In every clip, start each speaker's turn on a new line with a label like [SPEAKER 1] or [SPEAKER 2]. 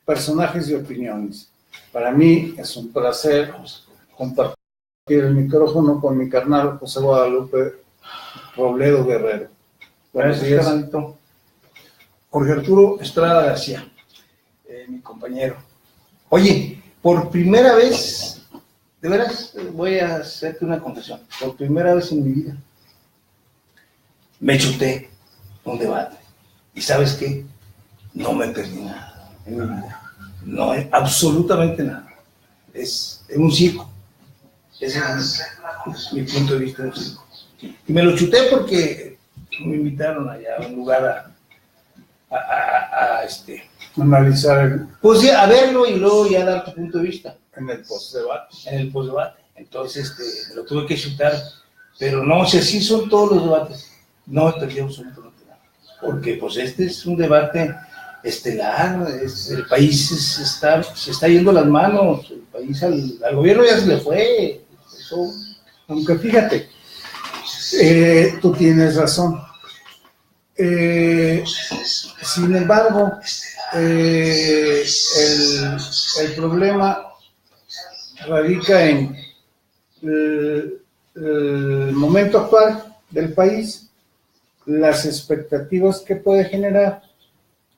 [SPEAKER 1] personajes y opiniones. Para mí es un placer compartir el micrófono con mi carnal José Guadalupe Robledo Guerrero.
[SPEAKER 2] Buenos días, carnalito. Jorge Arturo Estrada García, mi compañero. Oye, por primera vez, de veras, voy a hacerte una confesión. Por primera vez en mi vida, me chuté un debate. ¿Y sabes qué? No me perdí nada en mi vida. No, absolutamente nada. Es un circo. Ese es mi punto de vista del circo. Y me lo chuté porque me invitaron allá a un lugar a
[SPEAKER 1] analizar
[SPEAKER 2] pues sí, a verlo y luego ya dar tu punto de vista.
[SPEAKER 1] En el postdebate.
[SPEAKER 2] En el postdebate. Entonces me lo tuve que chutar. Pero no, si así son todos los debates, no me perdí absolutamente nada. Porque pues este es un debate estelar, el país se está yendo las manos, el país al gobierno ya se le fue. Eso.
[SPEAKER 1] Aunque fíjate, tú tienes razón. Sin embargo, el problema radica en el momento actual del país, las expectativas que puede generar,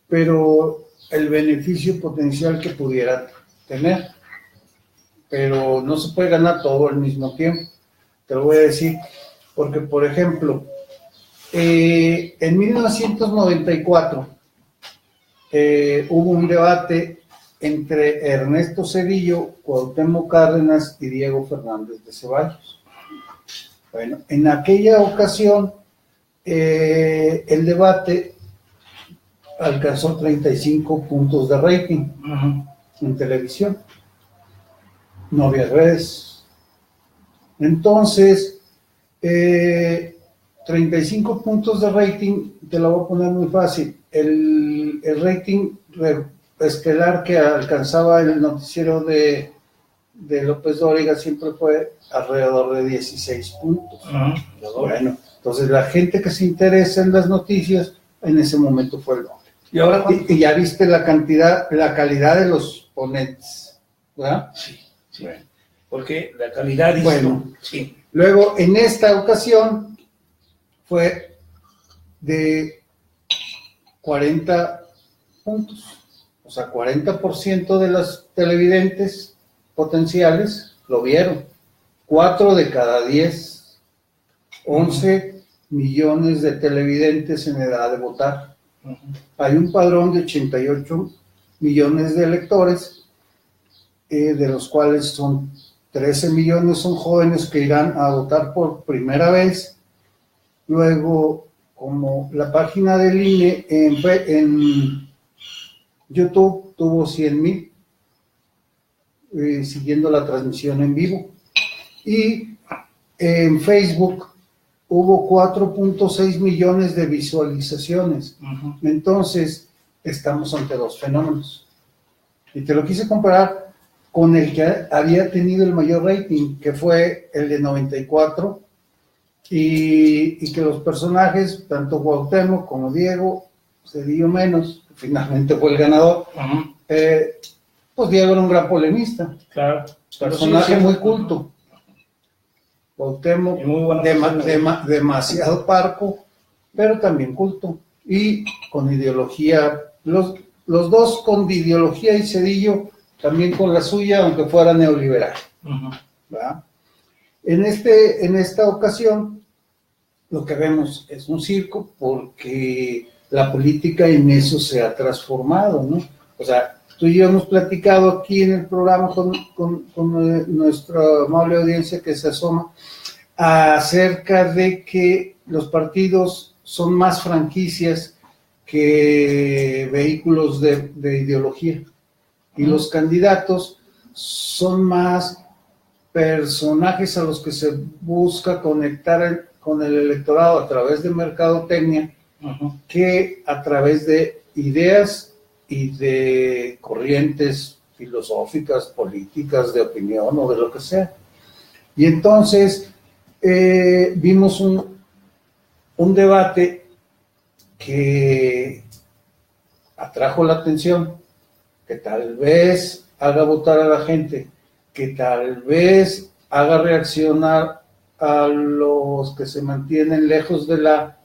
[SPEAKER 1] pero el beneficio potencial que pudiera tener. Pero no se puede ganar todo al mismo tiempo. Te lo voy a decir, porque, por ejemplo, en 1994 hubo un debate entre Ernesto Zedillo, Cuauhtémoc Cárdenas y Diego Fernández de Ceballos. Bueno, en aquella ocasión el debate alcanzó 35 puntos de rating en televisión. No había redes. Entonces, 35 puntos de rating, te lo voy a poner muy fácil. El rating estelar que alcanzaba el noticiero de López Dóriga siempre fue alrededor de 16 puntos. Bueno, entonces la gente que se interesa en las noticias en ese momento fue el doble.
[SPEAKER 2] ¿Y ahora
[SPEAKER 1] y ya viste la calidad de los ponentes, ¿verdad?
[SPEAKER 2] Sí. Bueno, porque la calidad...
[SPEAKER 1] Bueno, sí. Luego, en esta ocasión, fue de 40 puntos. O sea, 40% de los televidentes potenciales lo vieron. 4 de cada 10. 11 millones de televidentes en edad de votar. Hay un padrón de 88 millones de electores, de los cuales son 13 millones son jóvenes que irán a votar por primera vez. Luego, como la página del INE en YouTube tuvo 100,000 siguiendo la transmisión en vivo, y en Facebook hubo 4.6 millones de visualizaciones. Entonces, estamos ante dos fenómenos. Y te lo quise comparar con el que había tenido el mayor rating, que fue el de 94, y que los personajes, tanto Cuauhtémoc como Diego, Zedillo menos, que finalmente fue el ganador, pues Diego era un gran polemista,
[SPEAKER 2] claro,
[SPEAKER 1] personaje muy culto. Cuauhtémoc demasiado parco, pero también culto, y con ideología, los dos con ideología, y Zedillo también con la suya, aunque fuera neoliberal. ¿Verdad? En esta ocasión, lo que vemos es un circo, porque la política en eso se ha transformado, ¿no? O sea, tú y yo hemos platicado aquí en el programa con nuestra amable audiencia que se asoma, acerca de que los partidos son más franquicias que vehículos de ideología, y los candidatos son más personajes a los que se busca conectar con el electorado a través de mercadotecnia, que a través de ideas y de corrientes filosóficas, políticas, de opinión o de lo que sea. Y entonces vimos un debate que atrajo la atención, que tal vez haga votar a la gente, que tal vez haga reaccionar a los que se mantienen lejos de la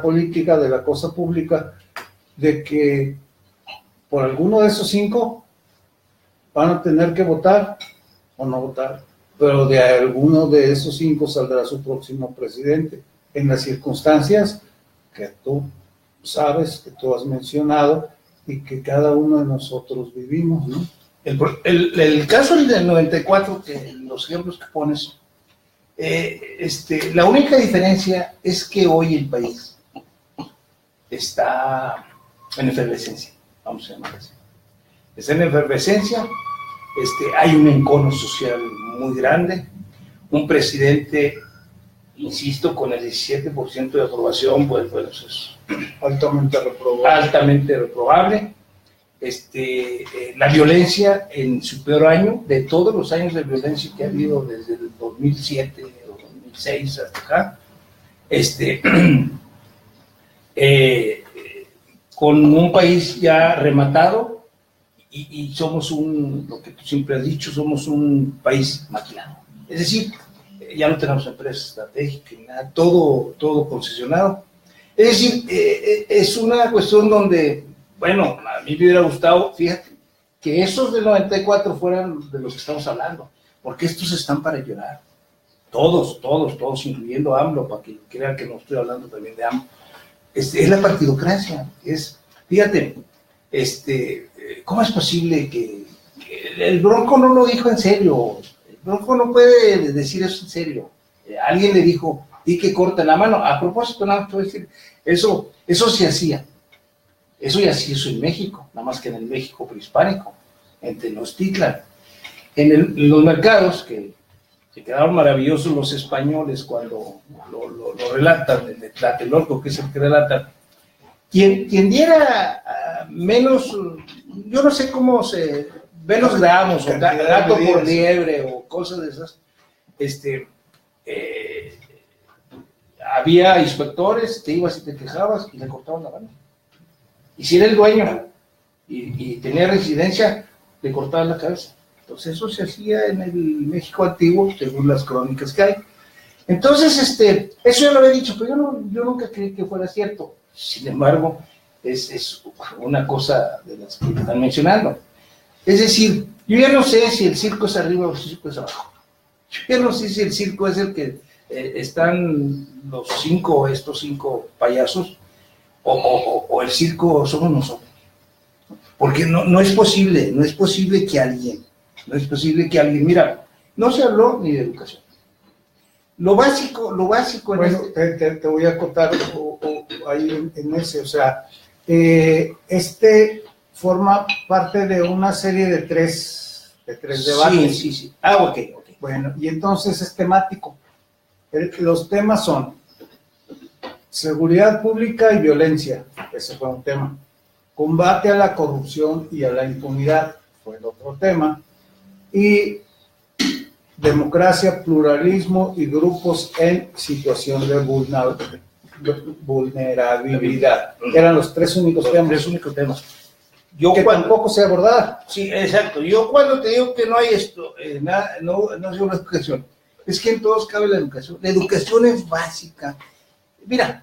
[SPEAKER 1] política, de la cosa pública, de que por alguno de esos 5 van a tener que votar o no votar, pero de alguno de esos 5 saldrá su próximo presidente, en las circunstancias que tú sabes, que tú has mencionado y que cada uno de nosotros vivimos, ¿no?
[SPEAKER 2] El caso del 94, que los ejemplos que pones, la única diferencia es que hoy el país está en efervescencia, vamos a llamar así. Está en efervescencia, hay un encono social muy grande, un presidente, insisto, con el 17% de aprobación, pues es
[SPEAKER 1] Altamente reprobable.
[SPEAKER 2] Altamente reprobable. La violencia en su peor año, de todos los años de violencia que ha habido desde el 2007 o 2006 hasta acá, con un país ya rematado y somos lo que tú siempre has dicho, somos un país maquilado. Es decir, ya no tenemos empresas estratégicas, nada, todo concesionado. Es decir, es una cuestión donde, bueno, a mí me hubiera gustado, fíjate, que esos del 94 fueran de los que estamos hablando, porque estos están para llorar. Todos, incluyendo AMLO, para que crean que no estoy hablando también de AMLO. Es la partidocracia. Fíjate, ¿cómo es posible que el Bronco no lo dijo en serio? El Bronco no puede decir eso en serio. Alguien le dijo, di que corta la mano. A propósito, nada más te voy a decir, eso se hacía. Eso ya se hizo en México, nada más que en el México prehispánico, en Tenochtitlan. En los mercados, que se quedaron maravillosos los españoles cuando lo relatan, el de Tlatelolco, que es el que relatan, quien diera menos, yo no sé cómo menos gramos, o gato por liebre, o cosas de esas, había inspectores, te ibas y te quejabas y le cortaban la mano. Y si era el dueño y tenía residencia, le cortaban la cabeza. Entonces eso se hacía en el México antiguo, según las crónicas que hay. Entonces, eso ya lo había dicho, pero yo nunca creí que fuera cierto. Sin embargo, es una cosa de las que están mencionando. Es decir, yo ya no sé si el circo es arriba o el circo es abajo. Yo ya no sé si el circo es el que están estos cinco payasos, o el circo somos nosotros. Porque no es posible que alguien, mira, no se habló ni de educación. Lo básico
[SPEAKER 1] bueno, te voy a acotar ahí en ese, o sea, forma parte de una serie de tres debates.
[SPEAKER 2] Sí. Ok.
[SPEAKER 1] Bueno, y entonces es temático. Los temas son seguridad pública y violencia, ese fue un tema. Combate a la corrupción y a la impunidad, fue el otro tema. Y democracia, pluralismo y grupos en situación de vulnerabilidad. Eran los tres únicos temas. Que tampoco se abordaba.
[SPEAKER 2] Sí, exacto. Yo cuando te digo que no hay esto, no es una educación, es que en todos cabe la educación. La educación es básica. Mira,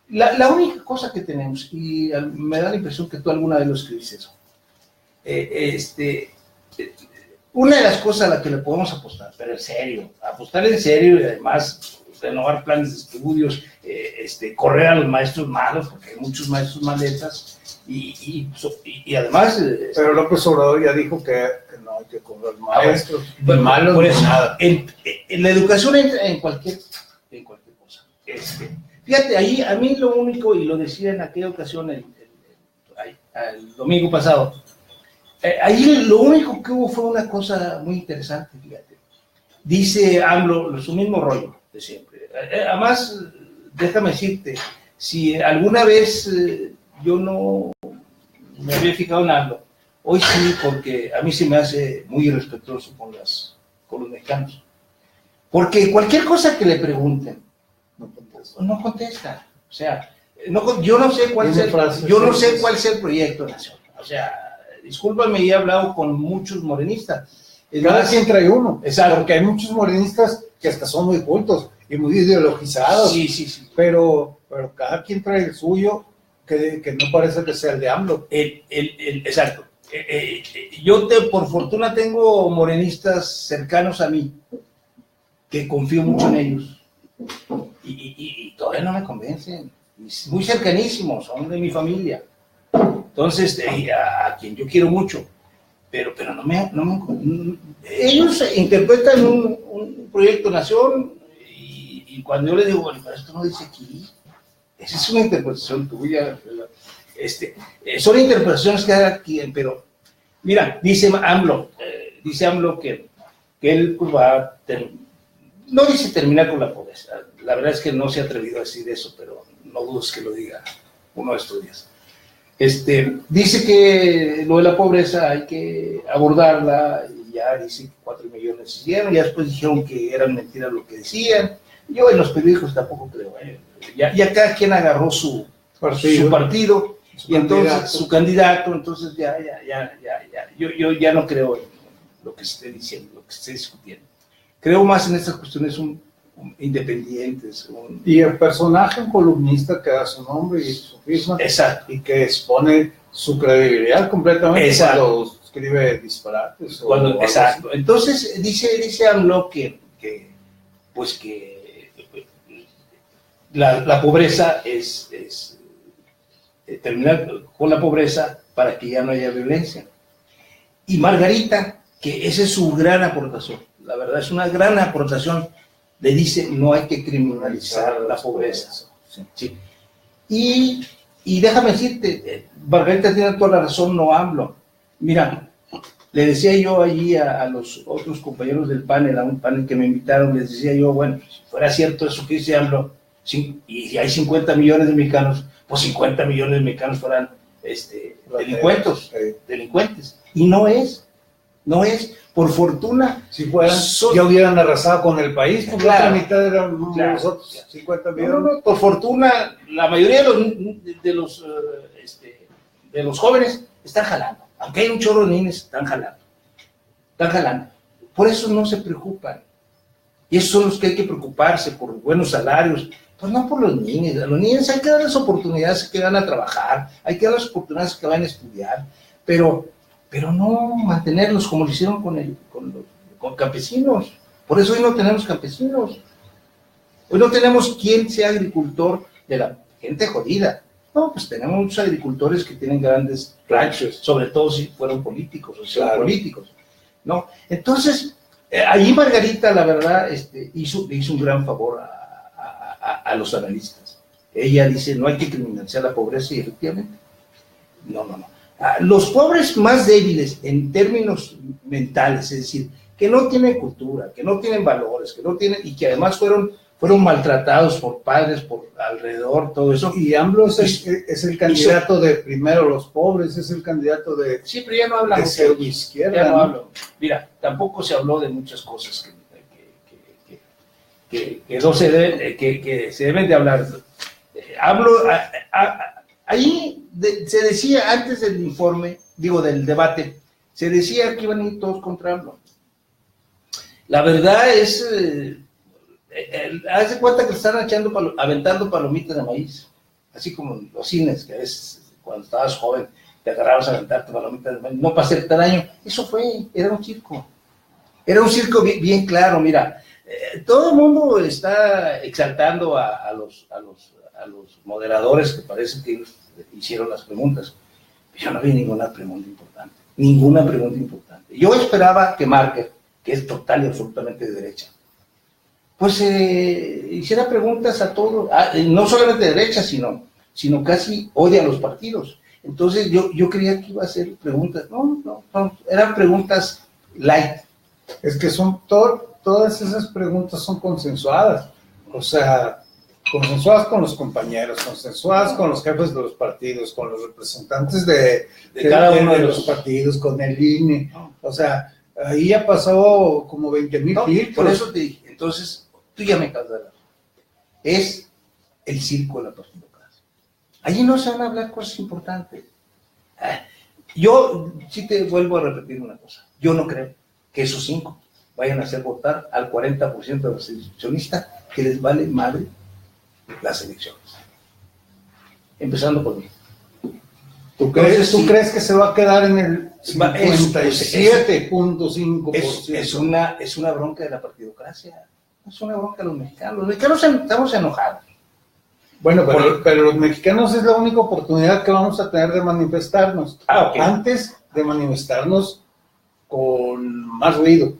[SPEAKER 2] la única cosa que tenemos, y me da la impresión que tú alguna vez lo escribiste eso, una de las cosas a la que le podemos apostar, pero en serio, apostar en serio y además renovar planes de estudios, correr a los maestros malos, porque hay muchos maestros maletas, y además...
[SPEAKER 1] pero López Obrador ya dijo que no hay que correr maestros,
[SPEAKER 2] malos, por eso, nada. En la educación entra en cualquier cosa. Fíjate, ahí a mí lo único, y lo decía en aquella ocasión, el domingo pasado, ahí lo único que hubo fue una cosa muy interesante, fíjate. Dice AMLO, su mismo rollo de siempre. Además, déjame decirte, si alguna vez yo no me había fijado en AMLO, hoy sí, porque a mí se me hace muy irrespetuoso con los mexicanos. Porque cualquier cosa que le pregunten, no contesta. O sea, yo no sé cuál sea el proyecto nacional. O sea, discúlpame, he hablado con muchos morenistas.
[SPEAKER 1] Cada quien trae uno.
[SPEAKER 2] Exacto.
[SPEAKER 1] Porque hay muchos morenistas que hasta son muy cultos y muy ideologizados.
[SPEAKER 2] Sí.
[SPEAKER 1] Pero cada quien trae el suyo, que no parece que sea el de AMLO.
[SPEAKER 2] Exacto. Yo por fortuna tengo morenistas cercanos a mí, que confío mucho en ellos. Y todavía no me convencen. Muy cercanísimos, son de mi familia. Entonces, a quien yo quiero mucho. Pero ellos interpretan un proyecto nación y cuando yo les digo, bueno, pero esto no dice aquí, esa es una interpretación tuya, son interpretaciones que da quien, pero mira, dice AMLO que él pues, no dice terminar con la pobreza, la verdad es que no se ha atrevido a decir eso, pero no dudes que lo diga uno de estos días. Dice que lo de la pobreza hay que abordarla, y ya dice que 4 millones hicieron, ya después dijeron que eran mentiras lo que decían. Yo en los periódicos tampoco creo, ya cada quien agarró su partido y entonces su candidato, entonces yo ya no creo en lo que se esté diciendo, lo que se esté discutiendo. Creo más en estas cuestiones independientes.
[SPEAKER 1] Y el personaje, un columnista que da su nombre y su firma.
[SPEAKER 2] Exacto.
[SPEAKER 1] Y que expone su credibilidad completamente.
[SPEAKER 2] Exacto.
[SPEAKER 1] Cuando escribe disparates.
[SPEAKER 2] Exacto. Entonces dice AMLO que la pobreza es terminar con la pobreza para que ya no haya violencia. Y Margarita, que esa es su gran aportación, la verdad es una gran aportación, le dice no hay que criminalizar la pobreza. Sí. Y déjame decirte, Margarita tiene toda la razón, no hablo. Mira, le decía yo allí a los otros compañeros del panel, a un panel que me invitaron, les decía yo, bueno, si fuera cierto eso que dice AMLO, y hay 50 millones de mexicanos, pues 50 millones de mexicanos fueran delincuentes. Y no es. Por fortuna,
[SPEAKER 1] si fueran, ya hubieran arrasado con el país, porque
[SPEAKER 2] claro,
[SPEAKER 1] la mitad eran nosotros, 50 millones.
[SPEAKER 2] No, por fortuna, la mayoría de los jóvenes están jalando, aunque hay un chorro de niños, están jalando. Por eso no se preocupan. Y esos son los que hay que preocuparse, por buenos salarios, pues no por los niños. A los niños hay que darles oportunidades que van a trabajar, hay que darles oportunidades que van a estudiar, pero no mantenerlos como lo hicieron con campesinos. Por eso hoy no tenemos campesinos. Hoy no tenemos quien sea agricultor de la gente jodida. No, pues tenemos muchos agricultores que tienen grandes ranchos, sobre todo si fueron políticos o sean políticos, ¿no? Entonces, allí Margarita, la verdad, hizo un gran favor a los analistas. Ella dice, no hay que criminalizar la pobreza, y efectivamente, no. Los pobres más débiles en términos mentales, es decir, que no tienen cultura, que no tienen valores, que no tienen, y que además fueron maltratados por padres, por alrededor, todo eso.
[SPEAKER 1] Y AMLO es el candidato de primero los pobres, es el candidato de...
[SPEAKER 2] Sí, pero ya no hablamos
[SPEAKER 1] de izquierda.
[SPEAKER 2] Ya no hablo. Mira, tampoco se habló de muchas cosas que se deben de hablar. Hablo... Ahí se decía, antes del informe, del debate, se decía que iban a ir todos contra AMLO. La verdad es, haz de cuenta que están aventando palomitas de maíz, así como en los cines, que a veces cuando estabas joven te agarrabas a aventarte palomitas de maíz, no para hacerte daño. Eso era un circo. Era un circo bien claro, mira. Todo el mundo está exaltando a los moderadores que parece que ellos hicieron las preguntas. Yo no vi ninguna pregunta importante. Yo esperaba que Márquez, que es total y absolutamente de derecha, pues hiciera preguntas a todos, no solamente de derecha, sino casi odia a los partidos. Entonces yo creía que iba a hacer preguntas, no, eran preguntas light.
[SPEAKER 1] Es que todas esas preguntas son consensuadas, o sea, consensuadas con los compañeros, consensuadas con los jefes de los partidos, con los representantes de cada uno de los partidos, con el INE, o sea, ahí ya pasó como 20,000 filtros.
[SPEAKER 2] Por eso te dije, entonces, tú ya me acabas de hablar. Es el circo de la partidocracia. Allí no se van a hablar cosas importantes. Yo sí te vuelvo a repetir una cosa. Yo no creo que esos 5 vayan a hacer votar al 40% de los eleccionistas que les vale madre las elecciones. Empezando por mí.
[SPEAKER 1] ¿Tú crees que se va a quedar en el 57.5%?
[SPEAKER 2] Es una bronca de la partidocracia. Es una bronca de los mexicanos. Los mexicanos estamos enojados.
[SPEAKER 1] Bueno, pero los mexicanos es la única oportunidad que vamos a tener de manifestarnos.
[SPEAKER 2] Okay.
[SPEAKER 1] Antes de manifestarnos con más ruido.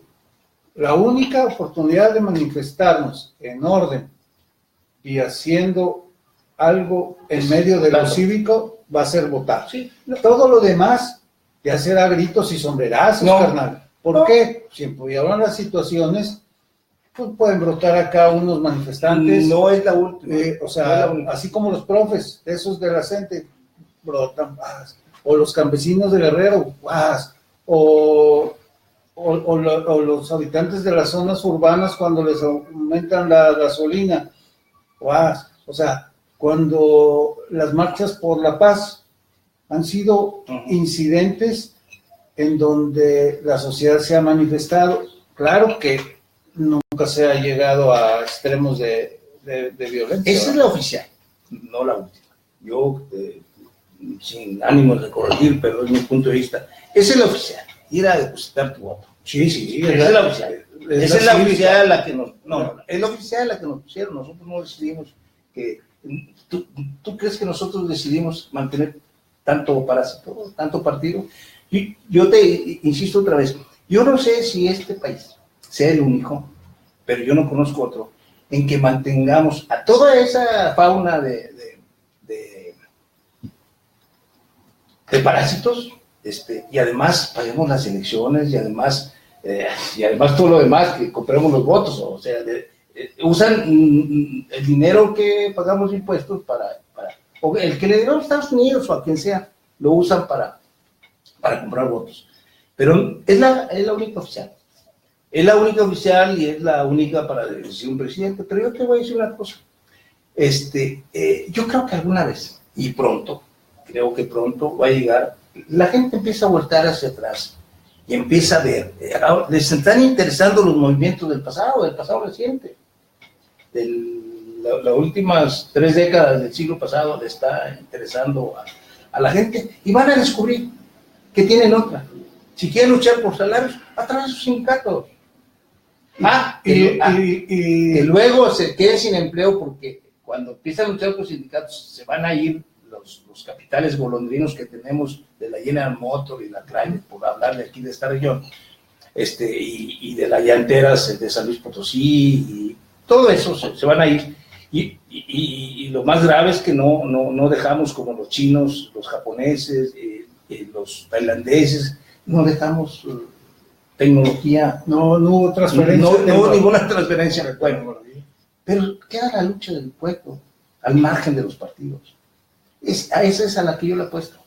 [SPEAKER 1] La única oportunidad de manifestarnos en orden y haciendo algo en medio de lo cívico va a ser votar.
[SPEAKER 2] Sí.
[SPEAKER 1] Todo lo demás ya será gritos y sombrerazos, carnal. ¿Por qué? Siempre habrán las situaciones, pues pueden brotar acá unos manifestantes.
[SPEAKER 2] No es la última.
[SPEAKER 1] O sea, así como los profes, esos de la gente, brotan, o los campesinos de Guerrero, o los habitantes de las zonas urbanas cuando les aumentan la gasolina, o sea, cuando las marchas por la paz han sido incidentes en donde la sociedad se ha manifestado. Claro que nunca se ha llegado a extremos de violencia.
[SPEAKER 2] Esa es la oficial, no la última. Yo, sin ánimo de corregir, pero es mi punto de vista, esa es la oficial, ir a depositar tu voto.
[SPEAKER 1] Sí,
[SPEAKER 2] esa es la oficial. Esa es la oficial la que nos... No, es la oficial la que nos pusieron. Nosotros no decidimos que... ¿Tú crees que nosotros decidimos mantener tanto parásito, tanto partido? Y yo te insisto otra vez, yo no sé si este país sea el único, pero yo no conozco otro, en que mantengamos a toda esa fauna de parásitos, y además paguemos las elecciones, y además todo lo demás, que compremos los votos, o sea, usan el dinero que pagamos impuestos o el que le dieron a Estados Unidos o a quien sea, lo usan para comprar votos. Pero es la única oficial. Es la única oficial y es la única para decir un presidente. Pero yo te voy a decir una cosa. Yo creo que alguna vez, y creo que pronto va a llegar, la gente empieza a voltar hacia atrás y empieza a ver. Les están interesando los movimientos del pasado reciente. Las últimas 3 décadas del siglo pasado le está interesando a la gente y van a descubrir que tienen otra. Si quieren luchar por salarios, a través de sus sindicatos. Y luego se queden sin empleo porque cuando empiezan a luchar por sindicatos se van a ir los capitales golondrinos que tenemos de la General Motors y la Chrysler, por hablar de aquí de esta región, y de las llanteras de San Luis Potosí, y todo eso se van a ir. Y lo más grave es que no dejamos, como los chinos, los japoneses, los tailandeses, no dejamos tecnología.
[SPEAKER 1] No hubo transferencia.
[SPEAKER 2] No hubo ninguna transferencia del pueblo. Pero queda la lucha del pueblo, al margen de los partidos. Esa es a la que yo le apuesto.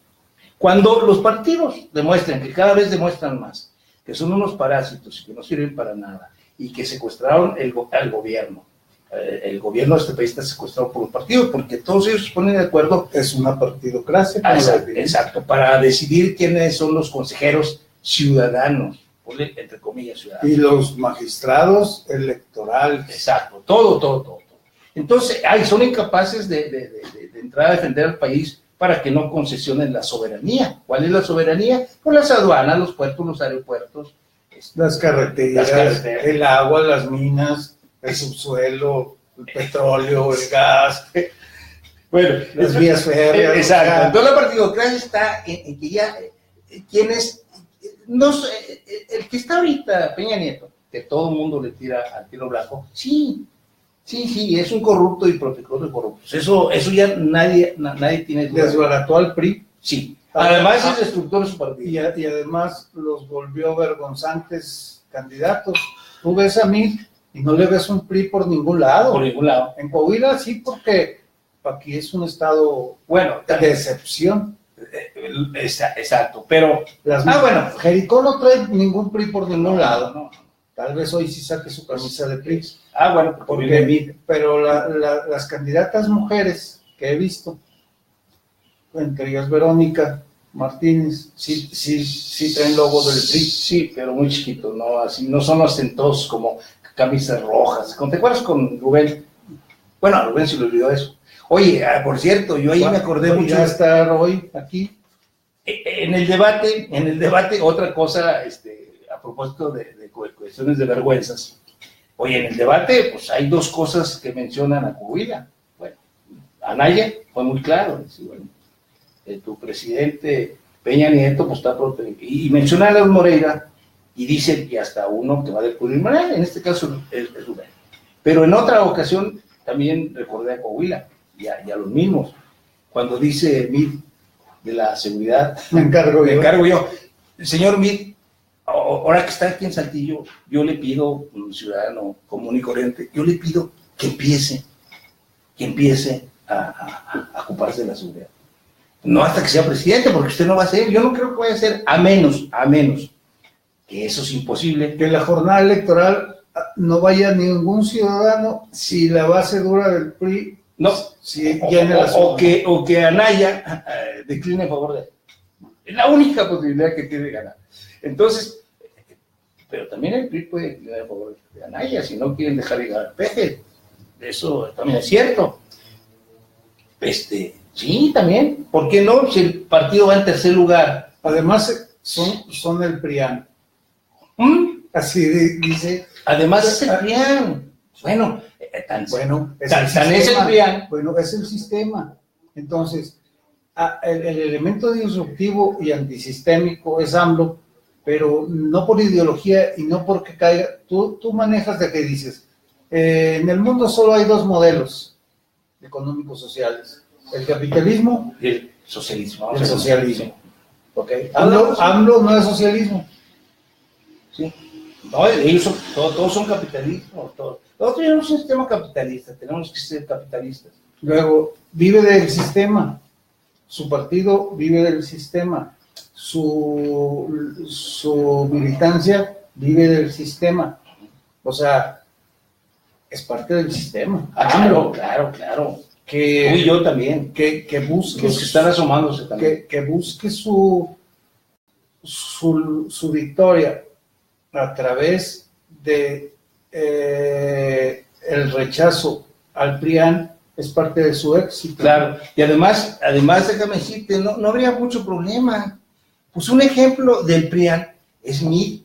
[SPEAKER 2] Cuando los partidos demuestren, que cada vez demuestran más, que son unos parásitos y que no sirven para nada, y que secuestraron al gobierno. El gobierno de este país está secuestrado por los partidos, porque todos ellos se ponen de acuerdo.
[SPEAKER 1] Es una partidocracia.
[SPEAKER 2] Exacto, para decidir quiénes son los consejeros ciudadanos, entre comillas ciudadanos.
[SPEAKER 1] Y los magistrados electorales.
[SPEAKER 2] Exacto, todo. Entonces, son incapaces de entrar a defender al país para que no concesionen la soberanía. ¿Cuál es la soberanía? Pues las aduanas, los puertos, los aeropuertos.
[SPEAKER 1] Las carreteras, el agua, las minas, el subsuelo, el petróleo, el gas,
[SPEAKER 2] bueno,
[SPEAKER 1] las vías férreas.
[SPEAKER 2] Exacto. Entonces la partidocracia está en que ya quienes el que está ahorita, Peña Nieto, que todo el mundo le tira al tiro blanco, sí, es un corrupto y protector de corruptos. Eso ya nadie tiene duda.
[SPEAKER 1] Desbarató al PRI.
[SPEAKER 2] Sí. Además es destructor de su partido.
[SPEAKER 1] Y además los volvió vergonzantes candidatos. Tú ves a mí y no le ves un PRI por ningún lado.
[SPEAKER 2] Por ningún lado.
[SPEAKER 1] En Coahuila sí, porque aquí es un estado de excepción.
[SPEAKER 2] Exacto, pero...
[SPEAKER 1] Jericó no trae ningún PRI por ningún lado. No. Tal vez hoy sí saque su camisa de PRI. Pero las candidatas mujeres que he visto, entre ellas Verónica, Martínez, sí traen logo del PRI.
[SPEAKER 2] Sí, pero muy chiquitos, no, así, no son ostentosos como camisas rojas. ¿Te acuerdas con Rubén? Bueno, a Rubén se le olvidó eso. Oye, por cierto, yo ahí me acordé mucho.
[SPEAKER 1] Ya está hoy aquí.
[SPEAKER 2] En el debate, otra cosa, a propósito de cuestiones de vergüenzas. Oye, en el debate, pues hay dos cosas que mencionan a Coahuila. Bueno, Anaya fue muy claro, dice, bueno, tu presidente Peña Nieto, pues está protegido. Y menciona a León Moreira, y dice que hasta uno que va a descubrir Moreira, en este caso es Rubén. Pero en otra ocasión también recordé a Coahuila, y a los mismos, cuando dice Mid de la seguridad,
[SPEAKER 1] me encargo yo.
[SPEAKER 2] El señor Mid, ahora que está aquí en Saltillo, yo le pido, un ciudadano común y corriente, yo le pido que empiece a ocuparse de la seguridad. No hasta que sea presidente, porque usted no va a ser, yo no creo que vaya a ser, a menos, que eso es imposible.
[SPEAKER 1] Que en la jornada electoral no vaya ningún ciudadano si la base dura del PRI
[SPEAKER 2] no,
[SPEAKER 1] si
[SPEAKER 2] o que Anaya decline a favor de él. Es la única posibilidad que tiene de ganar. Entonces, pero también el PRI puede declinar a favor de Anaya si no quieren dejar llegar al peje. Eso también es cierto. Sí, también. ¿Por qué no? Si el partido va en tercer lugar.
[SPEAKER 1] Además, son el PRIAN. Así dice.
[SPEAKER 2] Además es el PRIAN. Bueno, es el PRIAN.
[SPEAKER 1] Bueno, es el sistema. Entonces, el elemento disruptivo y antisistémico es AMLO, pero no por ideología y no porque caiga. Tú manejas de que dices, en el mundo solo hay dos modelos económicos sociales, el capitalismo
[SPEAKER 2] y el socialismo.
[SPEAKER 1] El socialismo. Okay. AMLO no es socialismo.
[SPEAKER 2] Sí. No, ellos todos son capitalistas. Nosotros tenemos un sistema capitalista, tenemos que ser capitalistas.
[SPEAKER 1] Luego, vive del sistema. Su partido vive del sistema. Su militancia vive del sistema. O sea, es parte del sistema.
[SPEAKER 2] Claro. Que, tú y yo también.
[SPEAKER 1] Que busque.
[SPEAKER 2] Los que están asomándose también.
[SPEAKER 1] Que busque su victoria a través de el rechazo al PRIAN, es parte de su éxito.
[SPEAKER 2] Claro, y además déjame decirte, no habría mucho problema. Pues un ejemplo del PRIAN es Mid,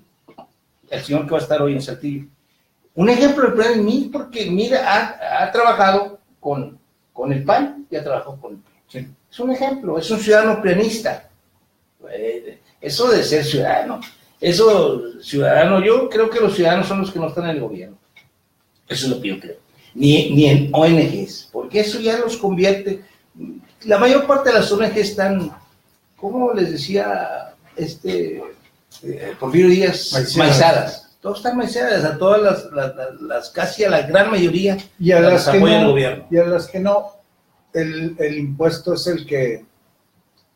[SPEAKER 2] el señor que va a estar hoy en Saltillo. Un ejemplo del PRIAN es Mid, porque Mid ha trabajado con el PAN y ha trabajado con el PRI. Sí. Es un ejemplo, es un ciudadano prianista. Eso de ser ciudadano, yo creo que los ciudadanos son los que no están en el gobierno. Eso es lo que yo creo. Ni en ONGs, porque eso ya los convierte. La mayor parte de las ONGs están, ¿cómo les decía Porfirio Díaz? Maizadas. Todos están maizadas, a todas las casi a la gran mayoría
[SPEAKER 1] y a las que
[SPEAKER 2] apoya el gobierno.
[SPEAKER 1] Y a las que no, el impuesto es el que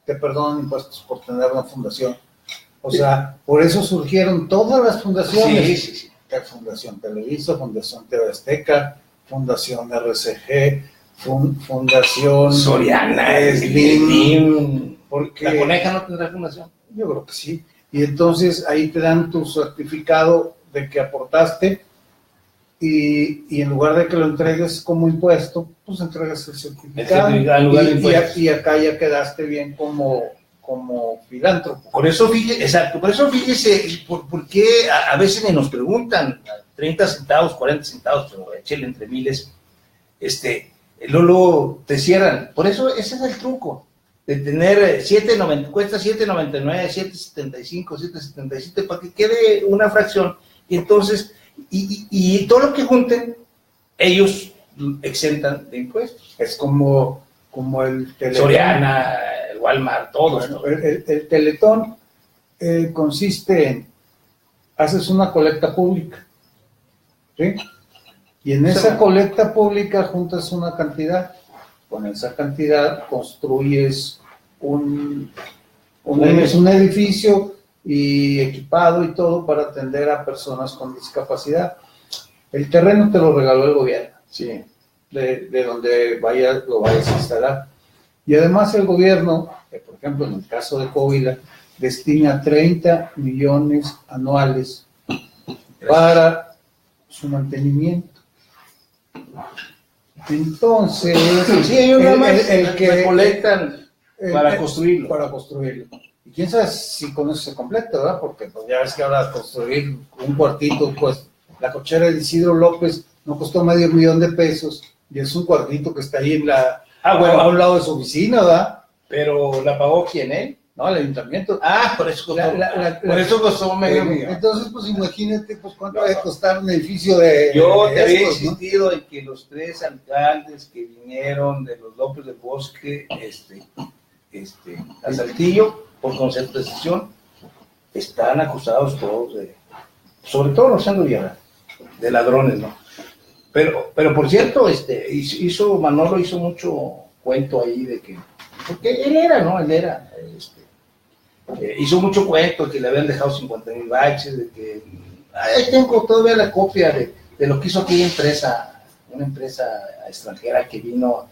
[SPEAKER 1] te perdonan impuestos por tener una fundación. O sea, por eso surgieron todas las fundaciones.
[SPEAKER 2] Sí.
[SPEAKER 1] Fundación Televisa, Fundación TV Azteca, Fundación RCG, Fundación
[SPEAKER 2] Soriana,
[SPEAKER 1] Slim, porque
[SPEAKER 2] ¿La Coneja no tendrá fundación?
[SPEAKER 1] Yo creo que sí. Y entonces ahí te dan tu certificado de que aportaste y en lugar de que lo entregues como impuesto, pues entregas el certificado y acá ya quedaste bien como filántropo.
[SPEAKER 2] Por eso fíjese, ¿por qué a veces ni nos preguntan 30 centavos, 40 centavos, pero échale entre miles, luego te cierran. Por eso ese es el truco, de tener cuesta 7.99, 7.75, 7.77, para que quede una fracción, y entonces, y todo lo que junten, ellos exentan de impuestos.
[SPEAKER 1] Es como el Teletón.
[SPEAKER 2] Soriana, el Walmart, todos.
[SPEAKER 1] Bueno, el Teletón consiste en, haces una colecta pública, ¿sí? Y en esa colecta pública juntas una cantidad, con esa cantidad construyes un edificio y equipado y todo para atender a personas con discapacidad. El terreno te lo regaló el gobierno,
[SPEAKER 2] sí,
[SPEAKER 1] de donde lo vayas a instalar. Y además el gobierno, por ejemplo, en el caso de Coahuila, destina 30 millones anuales para su mantenimiento. Entonces,
[SPEAKER 2] sí, ellos nada más
[SPEAKER 1] el que
[SPEAKER 2] recolectan para construirlo.
[SPEAKER 1] Para construirlo. Y quién sabe si con eso se completa, ¿verdad? Porque pues, ya ves que ahora construir un cuartito, pues la cochera de Isidro López no costó $500,000 y es un cuartito que está ahí en
[SPEAKER 2] bueno,
[SPEAKER 1] a un lado de su oficina, ¿verdad?
[SPEAKER 2] Pero ¿la pagó quién, él?
[SPEAKER 1] No, el ayuntamiento.
[SPEAKER 2] Por eso costó, por eso costó $500,000.
[SPEAKER 1] Entonces, pues imagínate pues cuánto va a costar un edificio de...
[SPEAKER 2] Yo te había insistido en que los 3 alcaldes que vinieron de los López del Bosque, a Saltillo, por concepto de decisión, están acusados todos de, sobre todo Rosendo Villarreal, de ladrones, ¿no? Pero por cierto, Manolo hizo mucho cuento ahí de que, porque él era, ¿no? Hizo mucho cuento que le habían dejado 50,000 baches, de que, ahí tengo todavía la copia de lo que hizo aquella empresa, una empresa extranjera que vino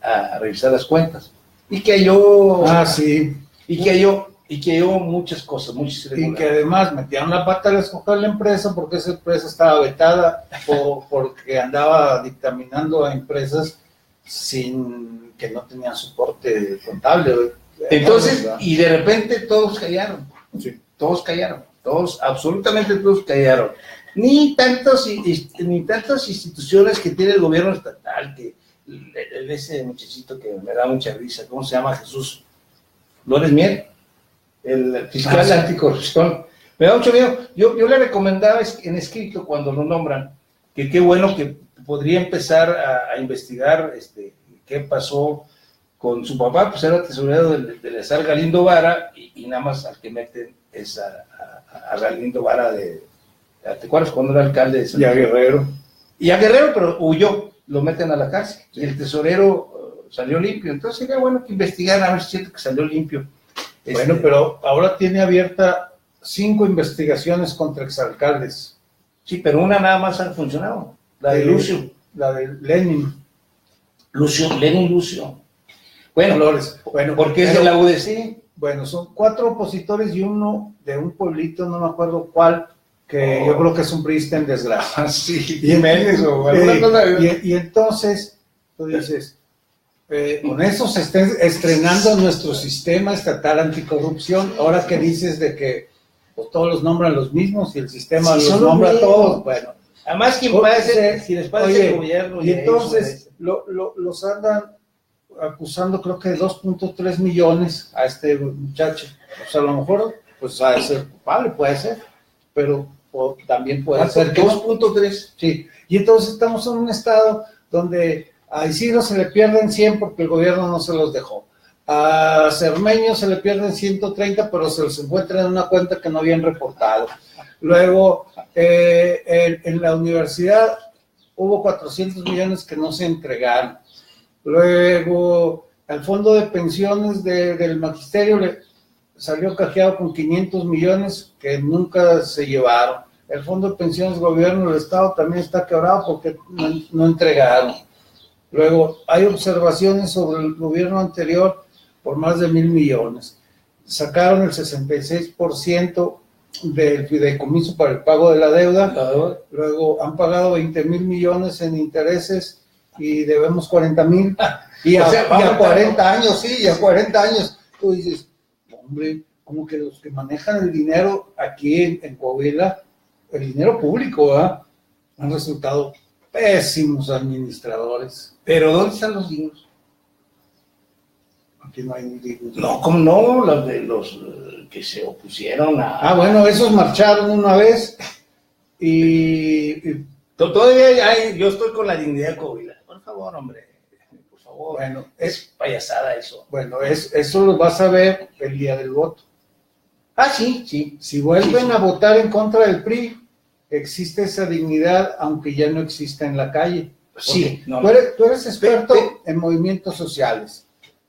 [SPEAKER 2] a revisar las cuentas, y que halló,
[SPEAKER 1] sí,
[SPEAKER 2] y que halló muchas cosas, muchas
[SPEAKER 1] irregularidades. Y que además metieron la pata al escoger la empresa porque esa empresa estaba vetada porque andaba dictaminando a empresas sin que no tenían soporte contable.
[SPEAKER 2] Entonces, y de repente todos callaron, sí. Todos, absolutamente todos callaron. Ni tantas instituciones que tiene el gobierno estatal, que ese muchachito que me da mucha risa, ¿cómo se llama? Jesús Flores Mier, el fiscal anticorrupción. Me da mucho miedo. Yo le recomendaba en escrito cuando lo nombran, que qué bueno que podría empezar a investigar qué pasó con su papá, pues era tesorero del Eleazar Galindo Vara, y nada más al que meten es a Galindo Vara ¿te acuerdas cuando era alcalde de San
[SPEAKER 1] Guerrero?
[SPEAKER 2] Y a Guerrero, pero huyó, lo meten a la cárcel, y el tesorero salió limpio. Entonces sería bueno que investigaran a ver si siento que salió limpio.
[SPEAKER 1] Bueno, pero ahora tiene abierta 5 investigaciones contra exalcaldes.
[SPEAKER 2] Sí, pero una nada más ha funcionado, la de Lucio.
[SPEAKER 1] La de Lenin.
[SPEAKER 2] Lucio. Bueno,
[SPEAKER 1] Flores.
[SPEAKER 2] porque es de la UDC.
[SPEAKER 1] Bueno, son 4 opositores y uno de un pueblito, no me acuerdo cuál, que yo creo que es un priista en desgracia.
[SPEAKER 2] Sí, Jiménez o alguna cosa.
[SPEAKER 1] Y entonces, tú dices, con eso se está estrenando nuestro sistema estatal anticorrupción. Ahora que dices de que pues, todos los nombran los mismos y el sistema los nombra a todos, bueno.
[SPEAKER 2] Además, si les parece el gobierno.
[SPEAKER 1] Y entonces los andan acusando, creo que de 2.3 millones a este muchacho. O sea, a lo mejor, pues ha de ser culpable, puede ser, pero también puede ser que
[SPEAKER 2] 2.3.
[SPEAKER 1] Sí, y entonces estamos en un estado donde a Isidro se le pierden 100 porque el gobierno no se los dejó. A Cermeño se le pierden 130, pero se los encuentran en una cuenta que no habían reportado. Luego, en la universidad hubo 400 millones que no se entregaron. Luego, al fondo de pensiones del magisterio le salió cajeado con 500 millones que nunca se llevaron. El fondo de pensiones del gobierno del estado también está quebrado porque no entregaron. Luego, hay observaciones sobre el gobierno anterior por más de 1,000 millones. Sacaron el 66% del fideicomiso para el pago de la deuda. Luego, han pagado 20,000 millones en intereses y debemos 40,000. Y a 40 años, sí, y a 40 años. Tú dices, hombre, como que los que manejan el dinero aquí en Coahuila, el dinero público, ¿verdad? Han resultado pésimos administradores.
[SPEAKER 2] Pero ¿dónde están los dignos?
[SPEAKER 1] Aquí no hay dignos.
[SPEAKER 2] No, ¿cómo no? Los que se opusieron a...
[SPEAKER 1] bueno, esos marcharon una vez y
[SPEAKER 2] todavía yo estoy con la dignidad de Coahuila. Por favor, hombre, por favor.
[SPEAKER 1] Bueno,
[SPEAKER 2] es payasada eso.
[SPEAKER 1] Bueno, eso lo vas a ver el día del voto.
[SPEAKER 2] Sí.
[SPEAKER 1] Si vuelven a votar en contra del PRI, existe esa dignidad, aunque ya no exista en la calle.
[SPEAKER 2] Sí.
[SPEAKER 1] Tú eres experto en movimientos sociales.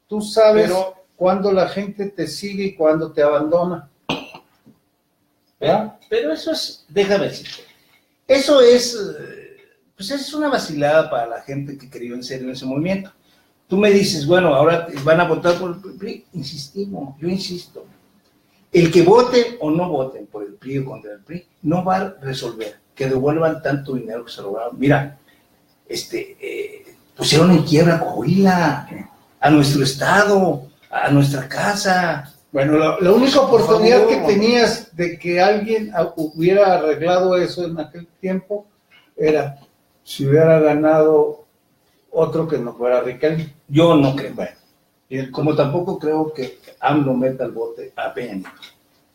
[SPEAKER 1] Tú sabes cuándo la gente te sigue y cuándo te abandona.
[SPEAKER 2] Pero eso es, déjame decirte, eso es, pues es una vacilada para la gente que creyó en serio en ese movimiento. tú me dices, bueno, ahora van a votar por el PRI, insistimos, yo insisto, el que vote o no voten por el PRI o contra el PRI, no va a resolver que devuelvan tanto dinero que se robaron. Mira, pusieron en quiebra a Coahuila, a nuestro estado, a nuestra casa.
[SPEAKER 1] Bueno, la única oportunidad que tenías de que alguien hubiera arreglado eso en aquel tiempo era si hubiera ganado otro que no fuera Riquelme.
[SPEAKER 2] Yo no creo. Bueno, y como tampoco creo que AMLO meta el bote a Peña Nieto.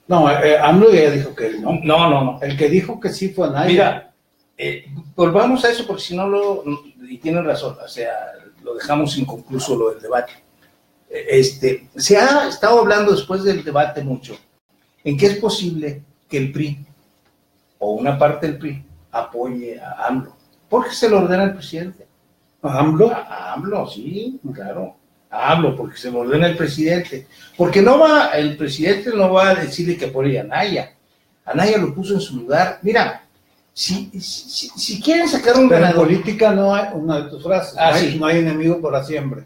[SPEAKER 1] No, AMLO ya dijo que no.
[SPEAKER 2] No.
[SPEAKER 1] El que dijo que sí fue Anaya.
[SPEAKER 2] Mira, volvamos a eso porque si no y tienen razón, o sea, lo dejamos inconcluso lo del debate. Se ha estado hablando después del debate mucho en que es posible que el PRI o una parte del PRI apoye a AMLO, porque se lo ordena el presidente.
[SPEAKER 1] ¿A AMLO?
[SPEAKER 2] A AMLO, sí, claro. A AMLO, porque se lo ordena el presidente. Porque el presidente no va a decirle que apoye a Anaya. Anaya lo puso en su lugar. Mira, si quieren sacar un ganador.
[SPEAKER 1] En política no hay una de tus frases. No hay enemigo para siempre.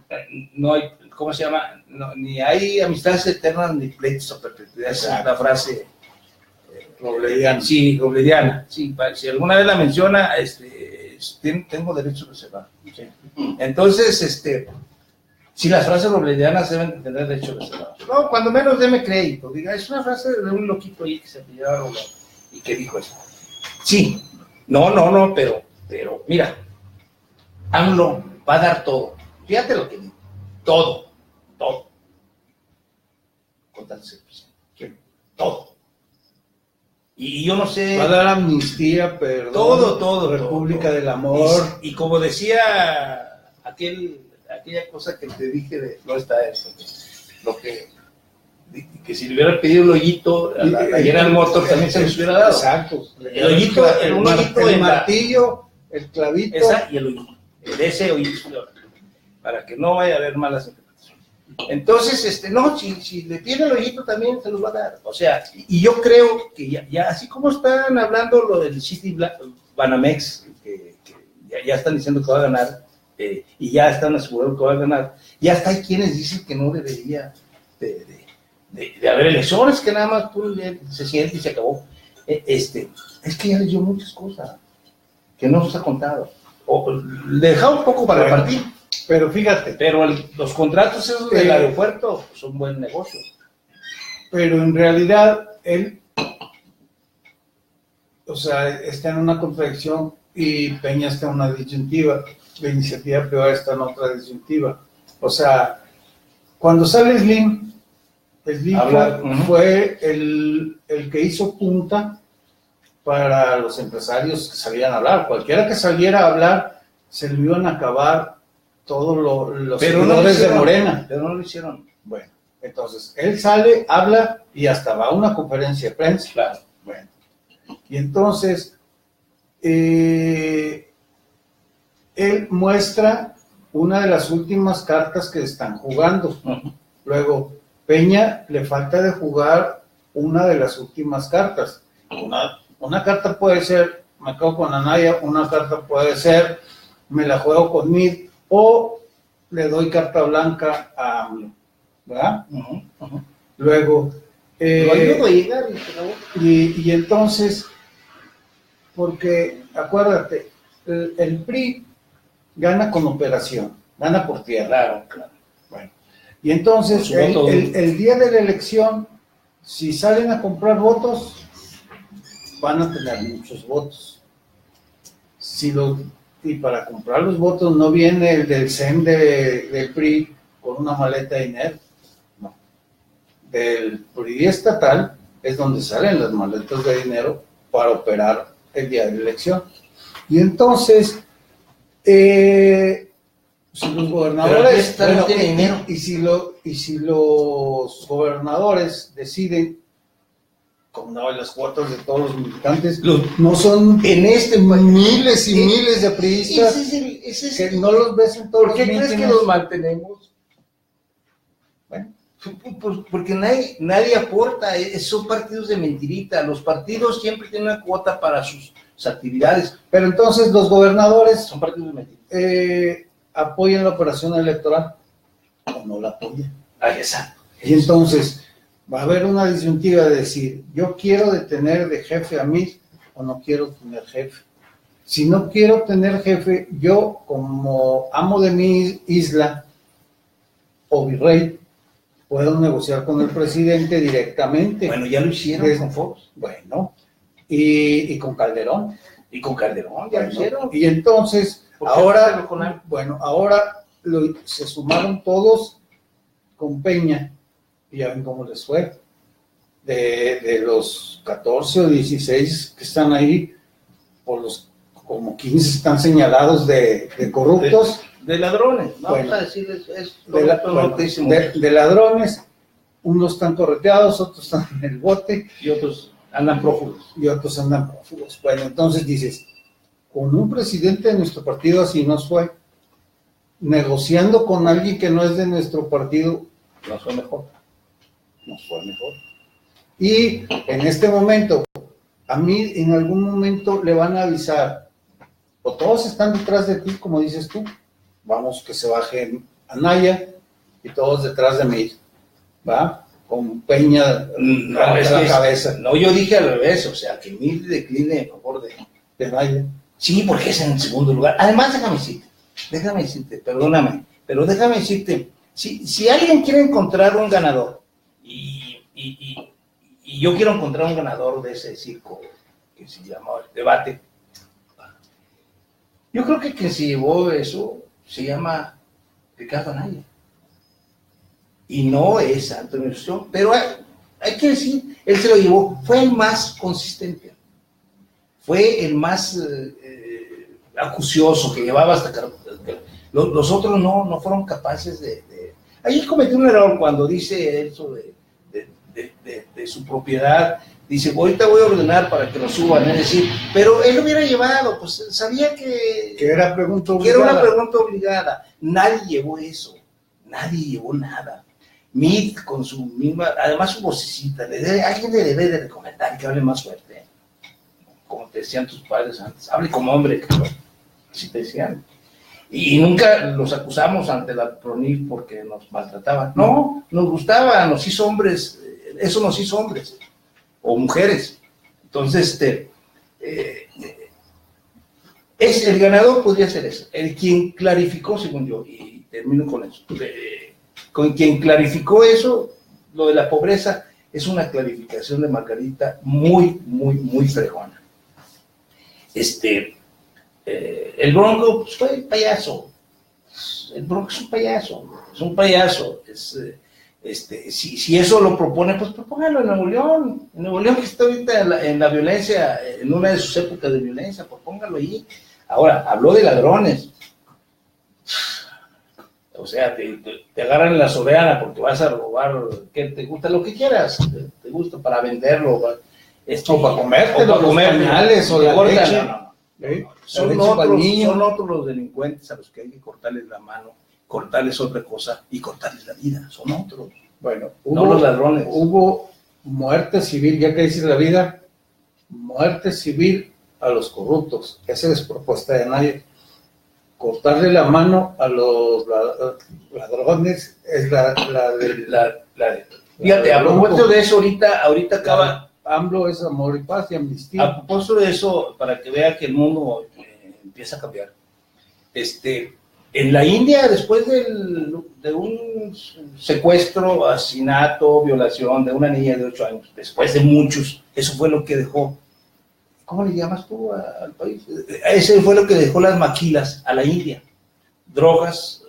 [SPEAKER 2] No hay, ¿cómo se llama? No, ni hay amistades eternas ni pleitos a perpetuidad. Esa es la frase
[SPEAKER 1] Roblediana.
[SPEAKER 2] Sí, Roblediana. Sí, si alguna vez la menciona, tengo derecho a reservar. Sí. Entonces, si las frases robledianas deben tener derecho a reservar. No, cuando menos deme crédito. Diga, es una frase de un loquito ahí que se pillaba Robledo y que dijo eso. Sí, no, pero mira, AMLO va a dar todo. Fíjate lo que digo. Todo. Contarse, todo. Y yo no sé.
[SPEAKER 1] Va a dar amnistía, perdón.
[SPEAKER 2] Todo.
[SPEAKER 1] República del Amor.
[SPEAKER 2] Y como decía aquella cosa que te dije no está eso. Lo que si le hubiera pedido el hoyito ayer al motor también se les hubiera dado.
[SPEAKER 1] Exacto.
[SPEAKER 2] El hoyito,
[SPEAKER 1] el martillo, el clavito.
[SPEAKER 2] Y el hoyito. Ese hoyito. Para que no vaya a haber malas interpretaciones. Entonces, no, si le tiene el hoyito también se los va a dar. O sea, y yo creo que ya así como están hablando lo del City Banamex, que ya están diciendo que va a ganar, y ya están asegurando que va a ganar, ya hasta hay quienes dicen que no debería de haber elecciones, que nada más se siente y se acabó. Es que ya les dio muchas cosas que no nos ha contado. Le dejaba un poco para repartir.
[SPEAKER 1] Pero fíjate.
[SPEAKER 2] Pero los contratos esos del aeropuerto son buen negocio.
[SPEAKER 1] Pero en realidad él, está en una contradicción y Peña está en una disyuntiva. La iniciativa privada está en otra disyuntiva. O sea, cuando sale Slim fue el que hizo punta para los empresarios que salían a hablar. Cualquiera que saliera a hablar se le iban a acabar todos los seguidores de Morena.
[SPEAKER 2] Pero no lo hicieron.
[SPEAKER 1] Bueno, entonces, él sale, habla y hasta va a una conferencia de prensa.
[SPEAKER 2] Claro.
[SPEAKER 1] Bueno, y entonces, él muestra una de las últimas cartas que están jugando.
[SPEAKER 2] Uh-huh.
[SPEAKER 1] Luego, Peña le falta de jugar una de las últimas cartas. Una carta puede ser, me quedo con Anaya, una carta puede ser, me la juego con Mid, o le doy carta blanca a AMLO, ¿verdad?
[SPEAKER 2] Uh-huh, uh-huh.
[SPEAKER 1] Luego, y entonces, porque, acuérdate, el PRI gana con operación, gana por tierra.
[SPEAKER 2] Claro.
[SPEAKER 1] Bueno, y entonces, el día de la elección, si salen a comprar votos, van a tener muchos votos. Y para comprar los votos no viene el del CEN del PRI con una maleta de dinero. No. Del PRI estatal es donde salen las maletas de dinero para operar el día de la elección. Y entonces, si los gobernadores y si los gobernadores deciden como las cuotas de todos los militantes, no son en miles y miles de priistas que no los ves en todos los mítines.
[SPEAKER 2] ¿Por qué crees que los mantenemos? Bueno, porque nadie aporta, son partidos de mentirita. Los partidos siempre tienen una cuota para sus actividades.
[SPEAKER 1] Pero entonces los gobernadores
[SPEAKER 2] son partidos de mentirita.
[SPEAKER 1] apoyan la operación electoral o no la apoyan.
[SPEAKER 2] Exacto.
[SPEAKER 1] Y entonces va a haber una disyuntiva de decir, yo quiero tener de jefe a Mir o no quiero tener jefe. Si no quiero tener jefe, yo como amo de mi isla o virrey, puedo negociar con el presidente directamente.
[SPEAKER 2] Bueno, ya lo hicieron con Fox.
[SPEAKER 1] Bueno, y con Calderón.
[SPEAKER 2] Y con Calderón, ya lo hicieron.
[SPEAKER 1] Y entonces, ahora, bueno, ahora se sumaron todos con Peña, y ya ven cómo les fue. De los 14 o 16 que están ahí, por los como 15 están señalados de corruptos.
[SPEAKER 2] De ladrones, vamos
[SPEAKER 1] bueno,
[SPEAKER 2] a decirles eso.
[SPEAKER 1] De ladrones, unos están correteados, otros están en el bote.
[SPEAKER 2] Y otros andan prófugos.
[SPEAKER 1] Bueno, entonces dices, con un presidente de nuestro partido así nos fue, negociando con alguien que no es de nuestro partido,
[SPEAKER 2] nos fue mejor.
[SPEAKER 1] Y en este momento, a mí en algún momento le van a avisar, o todos están detrás de ti, como dices tú, vamos que se baje Anaya y todos detrás de mí, ¿va? Con Peña a la cabeza.
[SPEAKER 2] No, yo dije al revés, o sea, que Mir decline en favor de
[SPEAKER 1] Anaya.
[SPEAKER 2] Sí, porque es en el segundo lugar. Además, déjame decirte, perdóname, pero déjame decirte, si alguien quiere encontrar un ganador, y yo quiero encontrar un ganador de ese circo que se llama el debate, yo creo que quien se llevó eso se llama Ricardo Anaya. Y no es Antonio Rizón, pero hay que decir, él se lo llevó, fue el más consistente, fue el más acucioso, que llevaba hasta... Los otros no fueron capaces de... Ahí cometió un error cuando dice eso de su propiedad, dice, ahorita voy a ordenar para que lo suban, es decir, pero él lo hubiera llevado, pues sabía que
[SPEAKER 1] era pregunta obligada.
[SPEAKER 2] Que era una pregunta obligada. Nadie llevó eso, nadie llevó nada. Meade con su misma, además su vocecita, alguien le debe de recomendar que hable más fuerte, como te decían tus padres antes, hable como hombre, así te decían. Y nunca los acusamos ante la PRONIF porque nos maltrataban. No, nos gustaba, nos hizo hombres, eso nos hizo hombres, o mujeres. Entonces, el ganador podría ser eso, el quien clarificó, según yo, y termino con eso, con quien clarificó eso, lo de la pobreza, es una clarificación de Margarita muy, muy, muy fregona. El Bronco pues, fue payaso. El Bronco es un payaso. Si eso lo propone, pues propóngalo en Nuevo León. En Nuevo León, que está ahorita en la violencia, en una de sus épocas de violencia, propóngalo ahí. Ahora, habló de ladrones. O sea, te agarran en la soberana porque vas a robar, que te gusta lo que quieras, te gusta para venderlo,
[SPEAKER 1] o para comértelo,
[SPEAKER 2] los pañales,
[SPEAKER 1] o la leche.
[SPEAKER 2] Son otros los delincuentes a los que hay que cortarles la mano, cortarles otra cosa y cortarles la vida, son otros.
[SPEAKER 1] Bueno,
[SPEAKER 2] no los ladrones.
[SPEAKER 1] Hubo muerte civil, ya que dices la vida, muerte civil a los corruptos. Esa es propuesta de nadie. Cortarle la mano a los ladrones es la
[SPEAKER 2] fíjate, a propósito de eso, ahorita acaba...
[SPEAKER 1] AMLO es amor y paz y amnistía.
[SPEAKER 2] A propósito de eso, para que vea que el mundo empieza a cambiar. En la India, después de un secuestro, asesinato, violación de una niña de 8 años, después de muchos, eso fue lo que dejó... ¿Cómo le llamas tú al país? Ese fue lo que dejó las maquilas a la India. Drogas,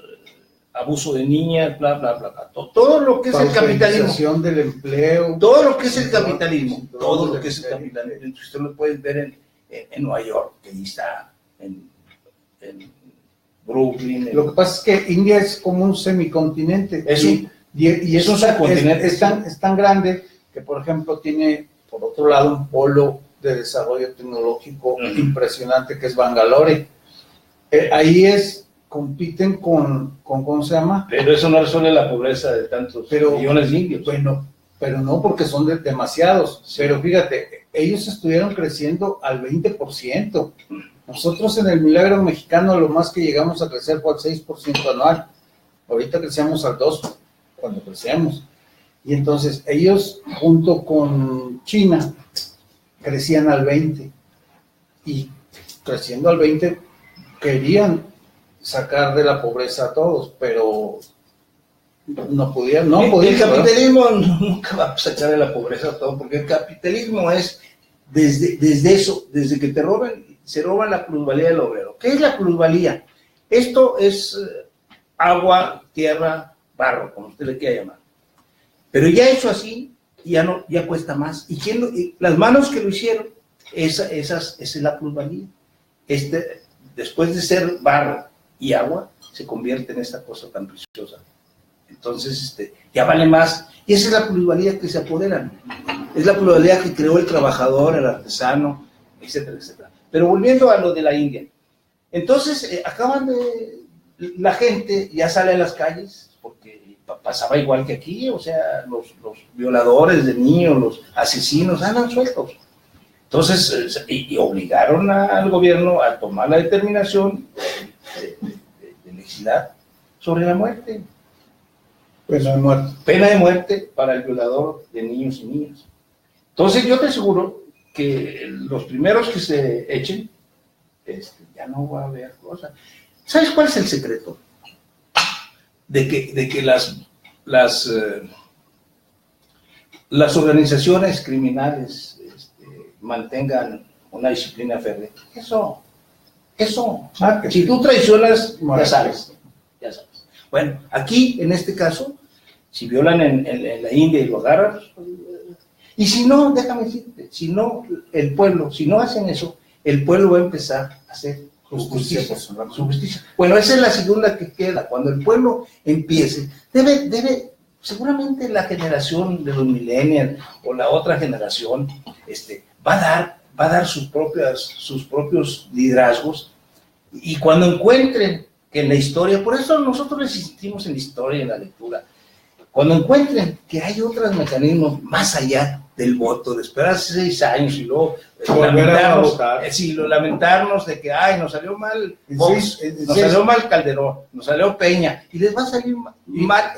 [SPEAKER 2] abuso de niñas, bla, bla, bla, bla. Todo lo que es el capitalismo.
[SPEAKER 1] Del empleo.
[SPEAKER 2] Todo lo que es el capitalismo. Todo lo que es el capitalismo. Usted lo puede ver en Nueva York, que ahí está, en Brooklyn.
[SPEAKER 1] Lo que pasa es que India es como un semicontinente. Y es un
[SPEAKER 2] subcontinente.
[SPEAKER 1] Es tan grande que, por ejemplo, tiene, por otro lado, un polo de desarrollo tecnológico impresionante que es Bangalore. Ahí compiten con ¿cómo se llama?
[SPEAKER 2] Pero eso no resuelve la pobreza de tantos millones de indios.
[SPEAKER 1] Bueno, pero no porque son demasiados. Sí. Pero fíjate, ellos estuvieron creciendo al 20%. Nosotros en el Milagro Mexicano lo más que llegamos a crecer fue al 6% anual. Ahorita crecemos al 2% cuando crecemos. Y entonces ellos, junto con China, crecían al 20%. Y creciendo al 20%, querían sacar de la pobreza a todos, pero no podían.
[SPEAKER 2] El capitalismo nunca va a sacar de la pobreza a todos, porque el capitalismo es desde eso, desde que se roban la plusvalía del obrero. ¿Qué es la plusvalía? Esto es agua, tierra, barro, como usted le quiera llamar. Pero ya hecho así, ya cuesta más. Y las manos que lo hicieron, esa es la plusvalía. Después de ser barro y agua, se convierte en esta cosa tan preciosa. Entonces, ya vale más. Y esa es la plusvalía que se apoderan. Es la plusvalía que creó el trabajador, el artesano, etcétera, etcétera. Pero volviendo a lo de la India. Entonces, la gente ya sale a las calles, porque pasaba igual que aquí, o sea, los violadores de niños, los asesinos, andan sueltos. Entonces, y obligaron al gobierno a tomar la determinación de legislar sobre la muerte.
[SPEAKER 1] Pena de muerte.
[SPEAKER 2] Pena de muerte para el violador de niños y niñas. Entonces, yo te aseguro que los primeros que se echen, ya no va a haber cosa. ¿Sabes cuál es el secreto? De que las organizaciones criminales mantengan una disciplina férrea. Eso. Si tú traicionas, ya sabes. Bueno, aquí, en este caso, si violan en la India y lo agarran, y si no, déjame decirte, si no, el pueblo, si no hacen eso, el pueblo va a empezar a hacer su justicia. Bueno, esa es la segunda que queda. Cuando el pueblo empiece, seguramente la generación de los millennials o la otra generación, va a dar sus propios liderazgos, y cuando encuentren que en la historia, por eso nosotros insistimos en la historia y en la lectura, cuando encuentren que hay otros mecanismos más allá del voto, de esperar 6 años y luego lamentarnos de que nos salió mal Fox, nos salió mal Calderón, nos salió Peña, y les va a salir mal.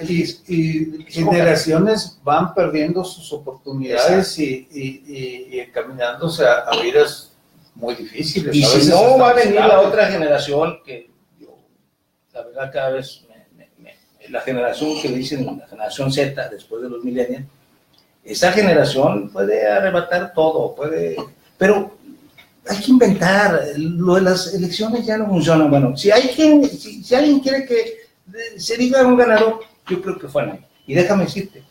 [SPEAKER 1] Y generaciones van perdiendo sus oportunidades y encaminándose a vidas muy difíciles.
[SPEAKER 2] Y si no va a venir la otra generación, que yo, la verdad, cada vez la generación que le dicen la generación Z, después de los millennials, esa generación puede arrebatar todo, pero hay que inventar. Lo de las elecciones ya no funciona. Bueno, si alguien quiere que se diga un ganador, yo creo que fue Anaya. Y déjame decirte,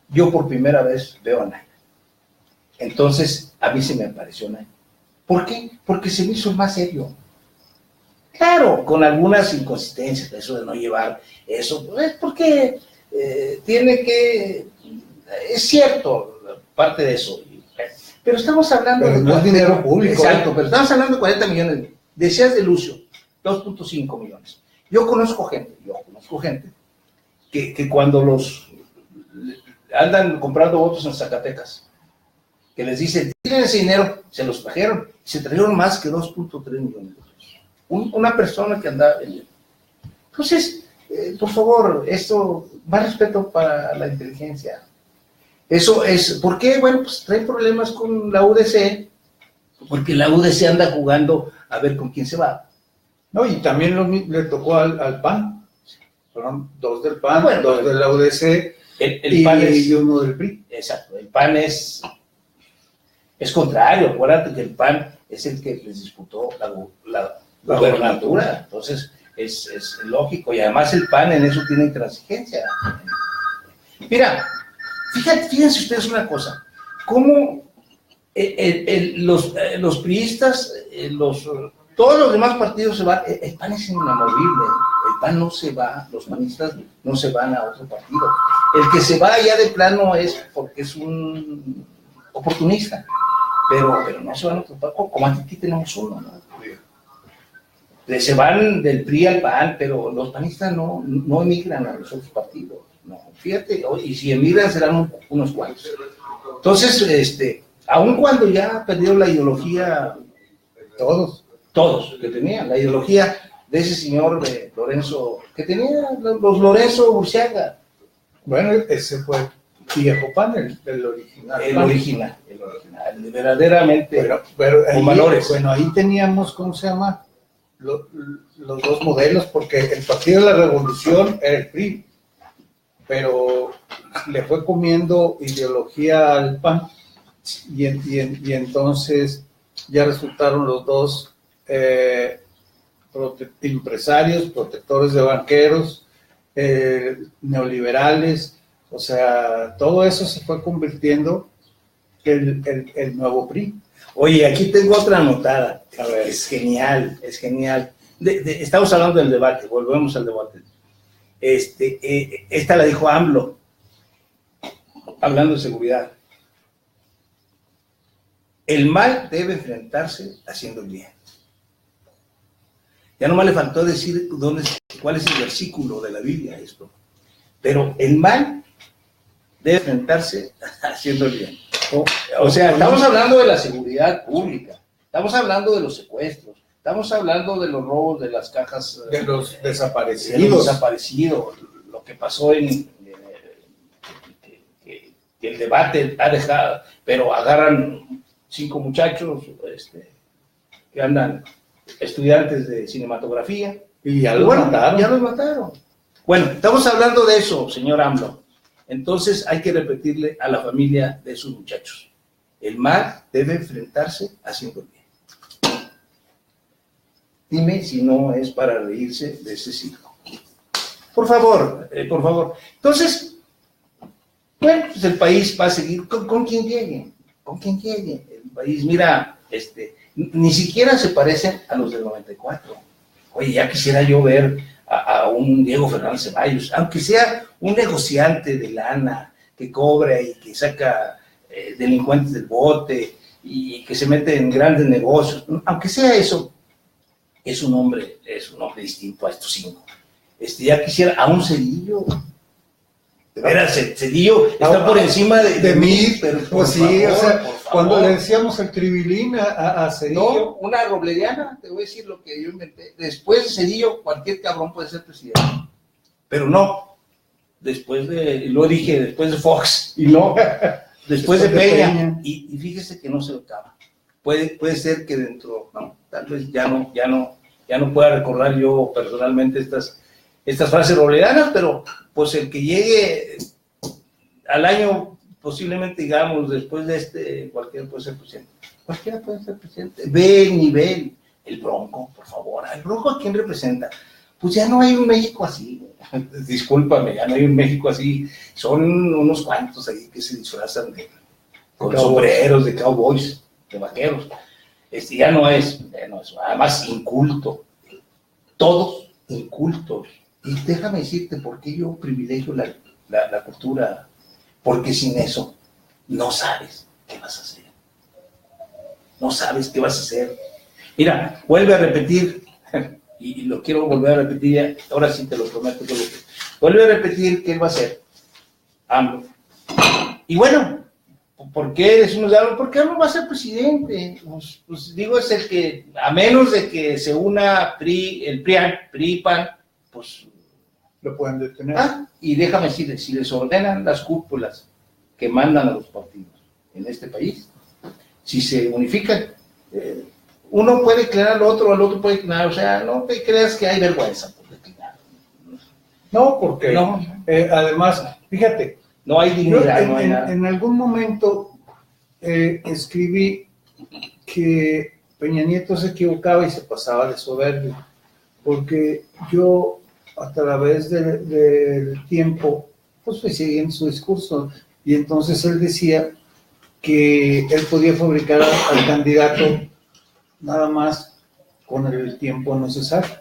[SPEAKER 2] yo por primera vez veo a Anaya. Entonces, a mí se me apareció Anaya. ¿Por qué? Porque se me hizo más serio. Claro, con algunas inconsistencias, eso de no llevar eso, pues es porque tiene que... Es cierto, parte de eso, pero estamos hablando
[SPEAKER 1] de no es dinero público.
[SPEAKER 2] Exacto, pero estamos hablando de 40 millones. Decías de Lucio, 2.5 millones. Yo conozco gente que cuando los andan comprando votos en Zacatecas, que les dicen, tienen ese dinero, se los trajeron, se trajeron más que 2.3 millones de pesos. Una persona que andaba vendiendo. Entonces, por favor, esto, más respeto para la inteligencia. Eso es, ¿por qué? Bueno, pues trae problemas con la UDC, porque la UDC anda jugando a ver con quién se va.
[SPEAKER 1] No, y también le tocó al PAN. Fueron 2 del PAN, 2 de la UDC
[SPEAKER 2] el PAN
[SPEAKER 1] y 1 del PRI.
[SPEAKER 2] Exacto, el PAN es contrario. Acuérdate que el PAN es el que les disputó la gobernatura. Entonces, es lógico. Y además el PAN en eso tiene intransigencia. Mira, fíjense ustedes una cosa, cómo los priistas, todos los demás partidos se van, el PAN es inamovible, el PAN no se va, los panistas no se van a otro partido, el que se va ya de plano es porque es un oportunista, pero no se van a otro partido, como aquí tenemos uno, ¿no? Se van del PRI al PAN, pero los panistas no emigran a los otros partidos. No, fíjate, y si emigran serán unos cuantos. Entonces, aun cuando ya perdió la ideología, todos que tenían la ideología de ese señor de Lorenzo, que tenía los Lorenzo Burciaga.
[SPEAKER 1] Bueno, ese fue Viejo Pan, el original.
[SPEAKER 2] El original, verdaderamente
[SPEAKER 1] pero ahí,
[SPEAKER 2] con valores.
[SPEAKER 1] Bueno, ahí teníamos, ¿cómo se llama? Los dos modelos, porque el Partido de la Revolución era el PRI, pero le fue comiendo ideología al PAN, y entonces ya resultaron los dos empresarios, protectores de banqueros, neoliberales. O sea, todo eso se fue convirtiendo en el nuevo PRI.
[SPEAKER 2] Oye, aquí tengo otra anotada. A ver. Es genial, es genial. Estamos hablando del debate, volvemos al debate. Esta la dijo AMLO, hablando de seguridad. El mal debe enfrentarse haciendo el bien. Ya nomás le faltó decir cuál es el versículo de la Biblia esto. Pero el mal debe enfrentarse haciendo el bien. O sea, estamos hablando de la seguridad pública, estamos hablando de los secuestros, estamos hablando de los robos de las cajas,
[SPEAKER 1] de los desaparecidos.
[SPEAKER 2] De los desaparecidos, lo que pasó que el debate ha dejado, pero agarran 5 muchachos que andan, estudiantes de cinematografía,
[SPEAKER 1] y ya los mataron.
[SPEAKER 2] Ya los mataron. Bueno, estamos hablando de eso, señor AMLO. Entonces hay que repetirle a la familia de esos muchachos: el mal debe enfrentarse haciendo el bien. Dime si no es para reírse de ese circo. Por favor, por favor. Entonces, bueno, pues el país va a seguir con quien llegue, con quien llegue. El país, mira, ni siquiera se parecen a los del 94. Oye, ya quisiera yo ver a un Diego Fernández Ceballos, aunque sea un negociante de lana que cobra y que saca delincuentes del bote y que se mete en grandes negocios, aunque sea eso, es un hombre distinto a estos 5. Ya quisiera a un Cedillo. De veras, Cedillo está por encima de mí, pero
[SPEAKER 1] pues sí, favor, o sea, cuando le decíamos el tribilín a Cedillo.
[SPEAKER 2] No, una robleriana, te voy a decir lo que yo inventé. Después de Cedillo, cualquier cabrón puede ser presidente. Pero no, después de Fox, y no, después de Peña. Y fíjese que no se lo acaba. Puede ser que dentro, no, tal vez ya no pueda recordar yo personalmente estas frases roblerianas, pero pues el que llegue al año, posiblemente, digamos, después de cualquiera puede ser presidente. Cualquiera puede ser presidente. Ve el nivel. El Bronco, por favor. ¿El Bronco a quién representa? Pues ya no hay un México así. Discúlpame, ya no hay un México así. Son unos cuantos ahí que se disfrazan con sombreros de cowboys, de vaqueros. Ya no es. Además, inculto. Todos incultos. Y déjame decirte por qué yo privilegio la cultura, porque sin eso no sabes qué vas a hacer. No sabes qué vas a hacer. Mira, vuelve a repetir, y lo quiero volver a repetir, ahora sí te lo prometo. Vuelve a repetir qué él va a hacer. AMLO. Y bueno, ¿por qué decimos AMLO? Porque AMLO va a ser presidente. Pues digo, es el que, a menos de que se una el PRI-PAN, pues
[SPEAKER 1] lo pueden detener.
[SPEAKER 2] Y déjame decirles, si les ordenan las cúpulas que mandan a los partidos en este país, si se unifican, uno puede declarar al otro puede declarar, o sea, no te creas que hay vergüenza por declarar.
[SPEAKER 1] No, porque además, fíjate,
[SPEAKER 2] no hay dignidad, no hay nada.
[SPEAKER 1] En algún momento escribí que Peña Nieto se equivocaba y se pasaba de soberbio, porque yo a través del tiempo pues fui siguiendo su discurso, y entonces él decía que él podía fabricar al candidato nada más con el tiempo necesario,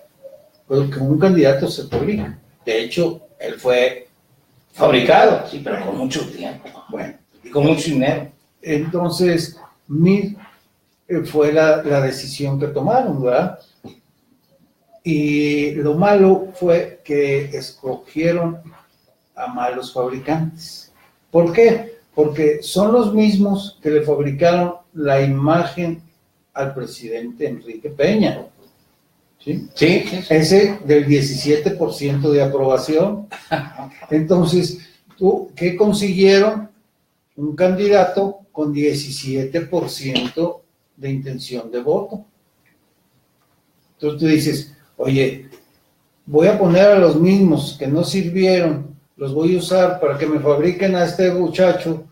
[SPEAKER 1] pero que un candidato se fabrica. De hecho, él fue fabricado,
[SPEAKER 2] sí, pero con mucho tiempo.
[SPEAKER 1] Bueno,
[SPEAKER 2] y con mucho dinero.
[SPEAKER 1] Entonces, fue la decisión que tomaron, ¿verdad? Y lo malo fue que escogieron a malos fabricantes. ¿Por qué? Porque son los mismos que le fabricaron la imagen al presidente Enrique Peña. ¿Sí?
[SPEAKER 2] Sí, sí, sí.
[SPEAKER 1] Ese del 17% de aprobación. Entonces, ¿qué consiguieron? Un candidato con 17% de intención de voto. Entonces tú dices, oye, voy a poner a los mismos que no sirvieron, los voy a usar para que me fabriquen a este muchacho.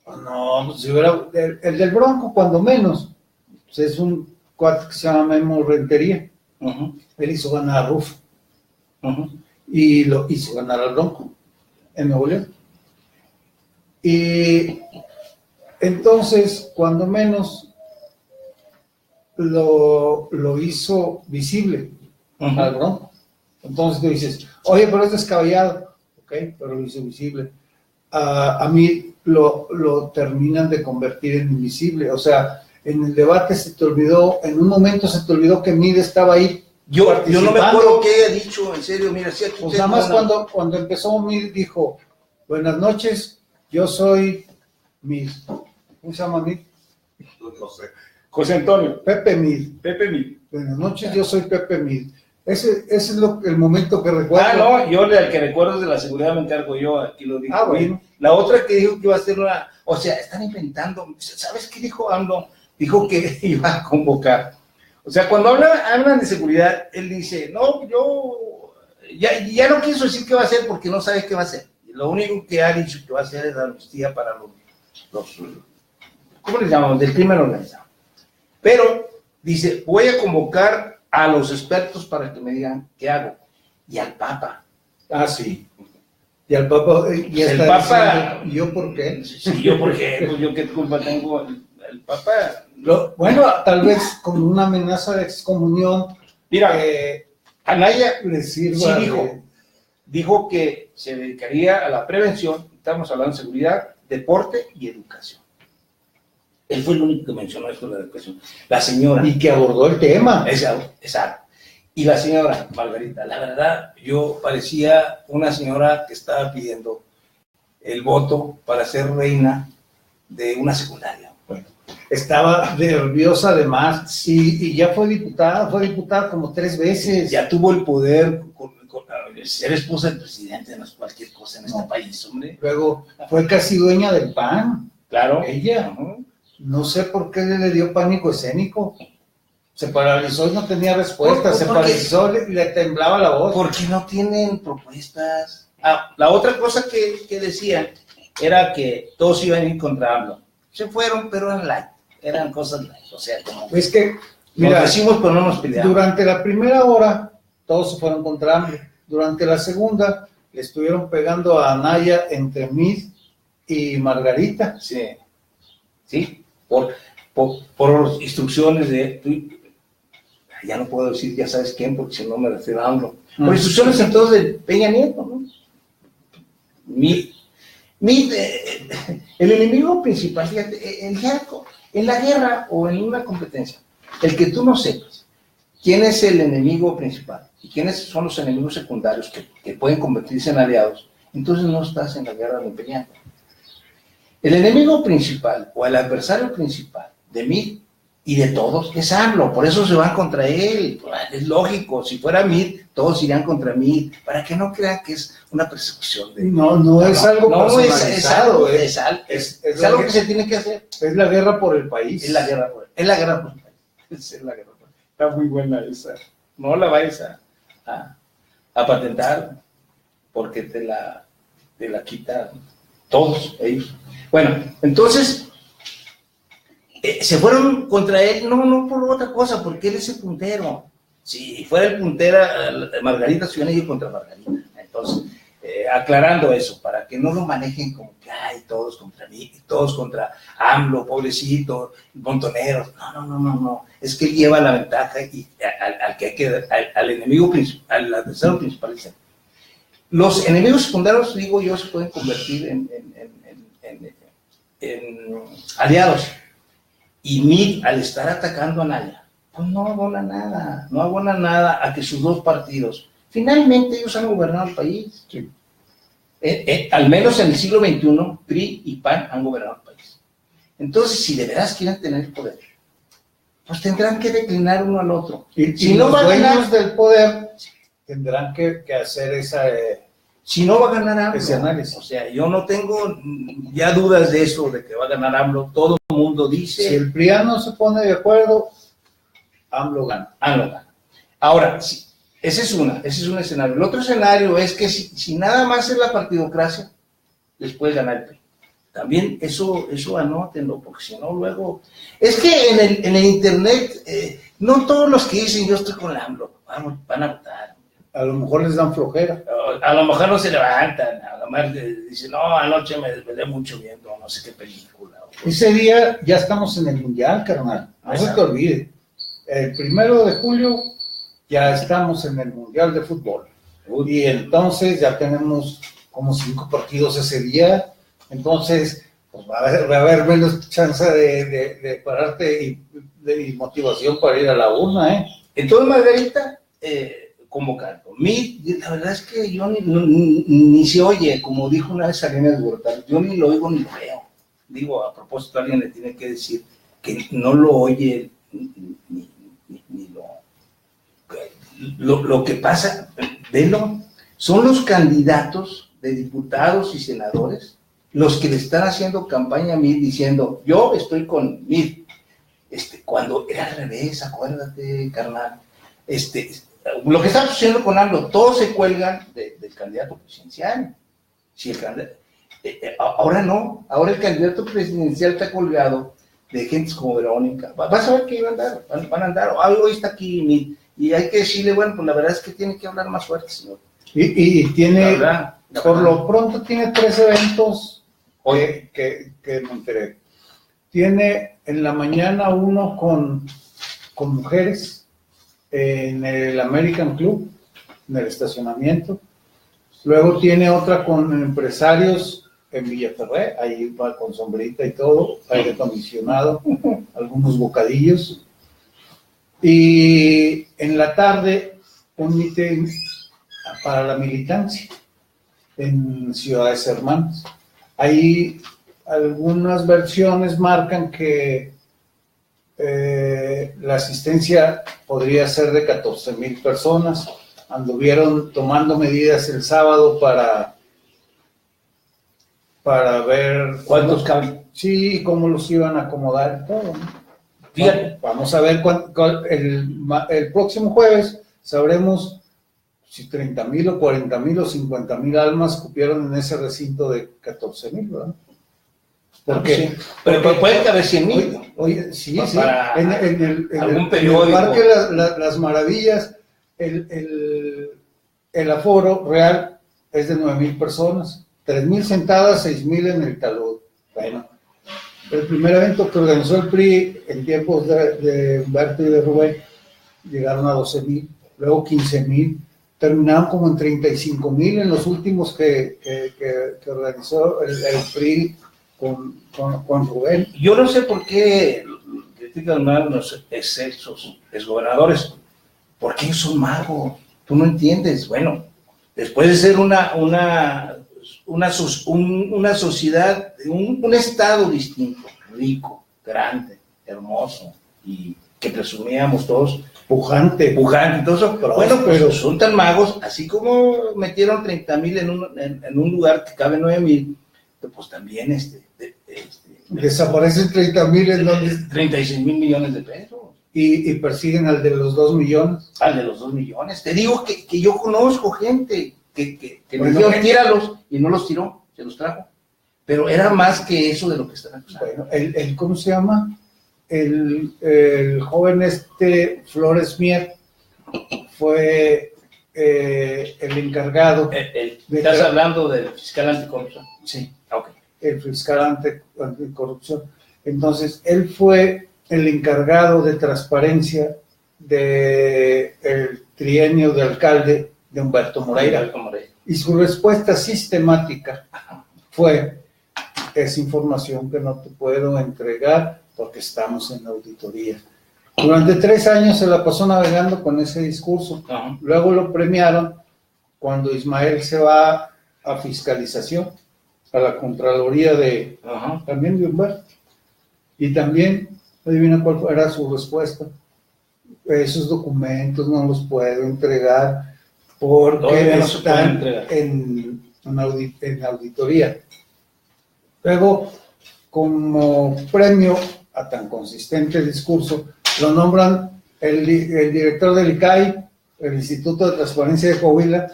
[SPEAKER 1] No, pues si hubiera, el del Bronco, cuando menos, pues es un cuate que se llama Memo Rentería. Él hizo ganar a Rufo y lo hizo ganar al Bronco en Nuevo León. Y entonces, cuando menos, lo hizo visible al Bronco. Entonces tú dices, oye, pero es descabellado. Ok, pero lo hizo visible. A mí lo terminan de convertir en invisible. O sea, en el debate se te olvidó, en un momento se te olvidó que Mid estaba ahí.
[SPEAKER 2] Yo no me acuerdo qué haya dicho, en serio, mira, si aquí
[SPEAKER 1] pues nada más cuando empezó Mid dijo, buenas noches, yo soy Mid. ¿Cómo se llama Mid?
[SPEAKER 3] No sé.
[SPEAKER 2] José Antonio.
[SPEAKER 1] Pepe Mid. Buenas noches, yo soy Pepe Mid. Ese es el momento que recuerdo.
[SPEAKER 2] No, yo el que recuerdo es de la seguridad me encargo yo, aquí lo digo.
[SPEAKER 1] Bueno.
[SPEAKER 2] La otra que dijo que iba a hacer una, o sea, están inventando, ¿sabes qué dijo AMLO? Dijo que iba a convocar. O sea, cuando hablan de seguridad, él dice, no, yo, ya no quiso decir qué va a hacer porque no sabe qué va a hacer. Lo único que ha dicho que va a hacer es la amnistía para los ¿cómo les llamamos? Del crimen organizado. Pero, dice, voy a convocar a los expertos para que me digan qué hago. Y al Papa.
[SPEAKER 1] Ah, sí. Y al Papa. Y
[SPEAKER 2] el Papa.
[SPEAKER 1] Diciendo, ¿yo por qué?
[SPEAKER 2] Sí, yo por qué. Pues yo qué culpa tengo. El Papa.
[SPEAKER 1] Bueno, tal vez con una amenaza de excomunión.
[SPEAKER 2] Mira, Anaya
[SPEAKER 1] les sirva.
[SPEAKER 2] Sí dijo que se dedicaría a la prevención. Estamos hablando de seguridad, deporte y educación. Él fue el único que mencionó esto de la educación. La señora.
[SPEAKER 1] Y que abordó el tema.
[SPEAKER 2] Exacto. Y la señora Margarita, la verdad, yo parecía una señora que estaba pidiendo el voto para ser reina de una secundaria.
[SPEAKER 1] Bueno, estaba nerviosa además y ya fue diputada como 3 veces.
[SPEAKER 2] Ya tuvo el poder ser esposa del presidente, no es cualquier cosa en este país, hombre.
[SPEAKER 1] Luego fue casi dueña del PAN.
[SPEAKER 2] Claro.
[SPEAKER 1] Ella. No sé por qué le dio pánico escénico. Se paralizó y no tenía respuesta. Se paralizó y le temblaba la voz.
[SPEAKER 2] Porque no tienen propuestas. La otra cosa que decían era que todos iban a ir contra AMLO. Se fueron, pero eran cosas light. O sea, como
[SPEAKER 1] es que, mira,
[SPEAKER 2] nos decimos, pero no nos peleamos.
[SPEAKER 1] Durante la primera hora, todos se fueron contra AMLO. Durante la segunda, le estuvieron pegando a Anaya entre Mid y Margarita.
[SPEAKER 2] Sí. Por instrucciones ya no puedo decir, ya sabes quién, porque si no me refiero a AMLO. Por instrucciones entonces de Peña Nieto, ¿no? El enemigo principal, fíjate, en la guerra o en una competencia, el que tú no sepas quién es el enemigo principal y quiénes son los enemigos secundarios que pueden convertirse en aliados, entonces no estás en la guerra de peleando. El enemigo principal o el adversario principal de mí y de todos es AMLO, por eso se van contra él. Es lógico, si fuera Mid, todos irían contra Mid, para que no crean que es una persecución.
[SPEAKER 1] No es algo personalizado.
[SPEAKER 2] Es algo que se tiene que hacer.
[SPEAKER 1] Es la guerra por el país.
[SPEAKER 2] Es la guerra por el país. Está muy buena esa. No la vayas a patentar, porque te la quitan todos ellos. Bueno, entonces se fueron contra él, no por otra cosa, porque él es el puntero. Si fuera el puntero, Margarita se hubiera ido contra Margarita. Entonces, aclarando eso, para que no lo manejen como que hay todos contra mí, todos contra AMLO, pobrecito, montoneros. No. Es que él lleva la ventaja y al enemigo principal, al adversario principal. Los enemigos secundarios, digo yo, se pueden convertir en aliados. Y Mid, al estar atacando a Anaya, pues no abona nada a que sus dos partidos, finalmente ellos han gobernado el país.
[SPEAKER 1] Sí.
[SPEAKER 2] Al menos en el siglo XXI, PRI y PAN han gobernado el país. Entonces, si de veras quieren tener el poder, pues tendrán que declinar uno al otro.
[SPEAKER 1] Y si no va a ganar del poder, tendrán que hacer esa...
[SPEAKER 2] si no va a ganar AMLO,
[SPEAKER 1] ese análisis.
[SPEAKER 2] O sea, yo no tengo ya dudas de eso, de que va a ganar AMLO. Todo el mundo dice...
[SPEAKER 1] Si el PRIAN se pone de acuerdo, AMLO gana.
[SPEAKER 2] AMLO gana. Ahora, ese es un escenario. El otro escenario es que si nada más es la partidocracia, les puede ganar el PRI. También eso anótenlo, porque si no luego... Es que en el internet, no todos los que dicen yo estoy con AMLO van a votar.
[SPEAKER 1] A lo mejor les dan flojera.
[SPEAKER 2] A lo mejor no se levantan, a lo mejor dicen, no, anoche me desvelé mucho viendo no sé qué película.
[SPEAKER 1] Ese día ya estamos en el Mundial, carnal. No se te olvide. El 1 de julio ya estamos en el Mundial de Fútbol. Y entonces ya tenemos como 5 partidos ese día. Entonces, pues va a haber menos chance de pararte y motivación para ir a la urna, ¿eh?
[SPEAKER 2] Entonces, Margarita, convocando. La verdad es que yo ni se oye, como dijo una vez Salinas de Gortari, yo ni lo oigo ni lo veo. Digo, a propósito, alguien le tiene que decir que no lo oye ni lo que pasa, velo, son los candidatos de diputados y senadores los que le están haciendo campaña a Mid diciendo, yo estoy con Mid. Cuando era al revés, acuérdate, carnal. Lo que está sucediendo con AMLO, todos se cuelgan del candidato presidencial. Si el candidato, ahora no, ahora el candidato presidencial está colgado de gentes como Verónica. Vas a ver que van a andar, hoy está aquí Mid, y hay que decirle, bueno, pues la verdad es que tiene que hablar más fuerte, señor.
[SPEAKER 1] Y tiene, por lo pronto tiene 3 eventos que me enteré. Tiene en la mañana uno con mujeres en el American Club, en el estacionamiento. Luego tiene otra con empresarios en Villaferré, ahí va con sombrita y todo, aire acondicionado, algunos bocadillos. Y en la tarde un meeting para la militancia en Ciudades Hermanas. Ahí algunas versiones marcan que la asistencia podría ser de 14,000 personas. Anduvieron tomando medidas el sábado para ver
[SPEAKER 2] cuántos caben.
[SPEAKER 1] Sí, cómo los iban a acomodar y todo, ¿no?
[SPEAKER 2] Fíjate.
[SPEAKER 1] Vamos a ver el próximo jueves sabremos si 30,000 o 40,000 o 50,000 almas cupieron en ese recinto de 14,000, ¿verdad? Porque,
[SPEAKER 2] sí. Pero puede caber 100,000.
[SPEAKER 1] Oye, sí.
[SPEAKER 2] En
[SPEAKER 1] el
[SPEAKER 2] periódico.
[SPEAKER 1] Parque Las Maravillas, el aforo real es de 9,000 personas, 3,000 sentadas, 6,000 en el talud. Bueno, el primer evento que organizó el PRI en tiempos de Humberto y de Rubén llegaron a 12,000, luego 15,000, terminaron como en 35,000 en los últimos que organizó el PRI con Rubén.
[SPEAKER 2] Yo no sé por qué critican más los exgobernadores, porque ellos son magos, tú no entiendes. Bueno, después de ser una sociedad, un estado distinto, rico, grande, hermoso, y que presumíamos todos,
[SPEAKER 1] pujante,
[SPEAKER 2] entonces, bueno, pero son tan magos, así como metieron 30,000 en un lugar que cabe 9,000, pues también
[SPEAKER 1] desaparecen 30,000 en donde
[SPEAKER 2] 36,000 millones de pesos.
[SPEAKER 1] Y persiguen al de los 2 millones.
[SPEAKER 2] Al de los 2 millones. Te digo que yo conozco gente que le dijeron tíralos y no los tiró, se los trajo. Pero era más que eso de lo que están acusando.
[SPEAKER 1] Bueno, ¿cómo se llama? El joven Flores Mier fue el encargado.
[SPEAKER 2] ¿Estás hablando del fiscal anticorrupción?
[SPEAKER 1] Sí.
[SPEAKER 2] Okay.
[SPEAKER 1] El fiscal anticorrupción. Entonces, él fue el encargado de transparencia del trienio de alcalde de Humberto Moreira. Y su respuesta sistemática fue: es información que no te puedo entregar porque estamos en auditoría. Durante 3 años se la pasó navegando con ese discurso. Luego lo premiaron cuando Ismael se va a fiscalización, a la Contraloría también de Humberto. Y también Adivina cuál era su respuesta. Esos documentos no los puedo entregar porque
[SPEAKER 2] no están
[SPEAKER 1] en auditoría. Luego, como premio a tan consistente discurso, lo nombran el director del ICAI, el Instituto de Transparencia de Coahuila,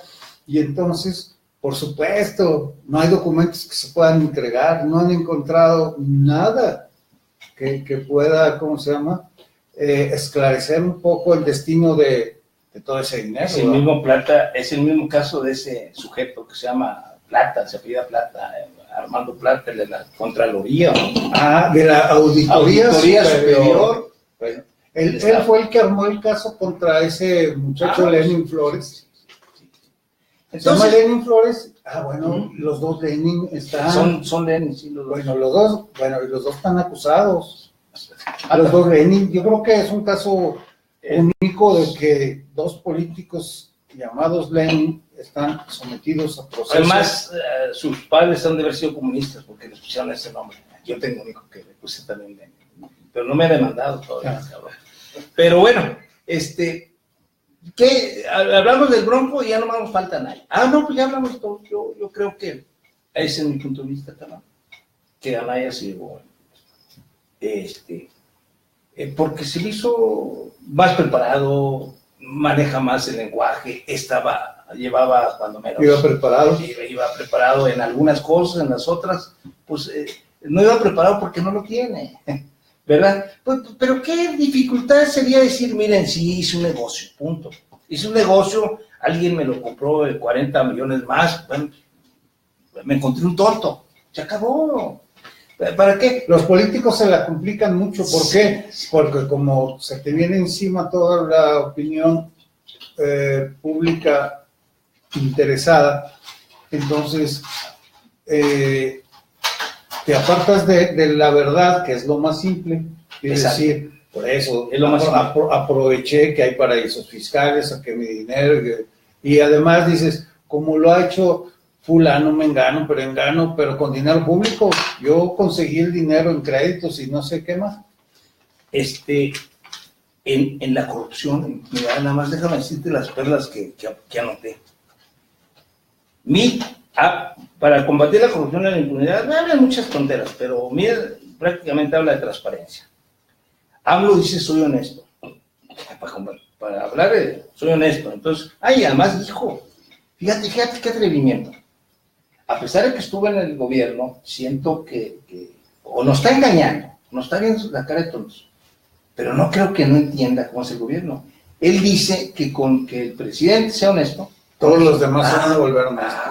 [SPEAKER 1] y entonces, por supuesto, no hay documentos que se puedan entregar, no han encontrado nada que pueda, ¿cómo se llama?, esclarecer un poco el destino de todo ese dinero.
[SPEAKER 2] Es el mismo Plata, es el mismo caso de ese sujeto que se llama Plata, se apellida Plata, Armando Plata, el de la Contraloría.
[SPEAKER 1] De la Auditoría
[SPEAKER 2] Superior.
[SPEAKER 1] Bueno, él fue el que armó el caso contra ese muchacho Lenin Flores. Entonces, ¿se llama Lenin Flores? Bueno, los dos Lenin están...
[SPEAKER 2] Son Lenin, sí, los dos.
[SPEAKER 1] Los dos están acusados. Los dos Lenin. Yo creo que es un caso único de que dos políticos llamados Lenin están sometidos a procesos.
[SPEAKER 2] Además, sus padres han de haber sido comunistas porque les pusieron ese nombre. Yo tengo un hijo que le puse también Lenin, pero no me ha demandado todavía, cabrón. Pero bueno, ¿qué? Hablamos del Bronco y ya no nos falta nadie. No, pues ya hablamos todos. Yo creo que ese es mi punto de vista, cabrón. Que Anaya se llevó, porque se le hizo más preparado, maneja más el lenguaje, llevaba cuando menos.
[SPEAKER 1] Iba preparado.
[SPEAKER 2] Iba preparado en algunas cosas, en las otras, pues no iba preparado porque no lo tiene, ¿verdad? Pues, pero qué dificultad sería decir, miren, sí, hice un negocio, punto. Hice un negocio, alguien me lo compró de 40 millones más, bueno, me encontré un tonto, se acabó. ¿Para qué?
[SPEAKER 1] Los políticos se la complican mucho. ¿Por qué? Porque como se te viene encima toda la opinión pública interesada, entonces te apartas de la verdad, que es lo más simple, y decir, por eso
[SPEAKER 2] es lo más
[SPEAKER 1] aproveché que hay paraísos fiscales, saqué mi dinero, y además dices, como lo ha hecho fulano, mengano, pero con dinero público. Yo conseguí el dinero en créditos y no sé qué más.
[SPEAKER 2] En la corrupción, mira, nada más déjame decirte las perlas que anoté. Para combatir la corrupción y la impunidad, me hablan muchas tonteras, pero mira, prácticamente habla de transparencia. AMLO dice, soy honesto. Para hablar de, soy honesto. Entonces, además dijo, fíjate qué atrevimiento. A pesar de que estuve en el gobierno, siento que o nos está engañando, nos está viendo la cara de todos, pero no creo que no entienda cómo es el gobierno. Él dice que con que el presidente sea honesto,
[SPEAKER 1] todos los demás se van a volver honestos.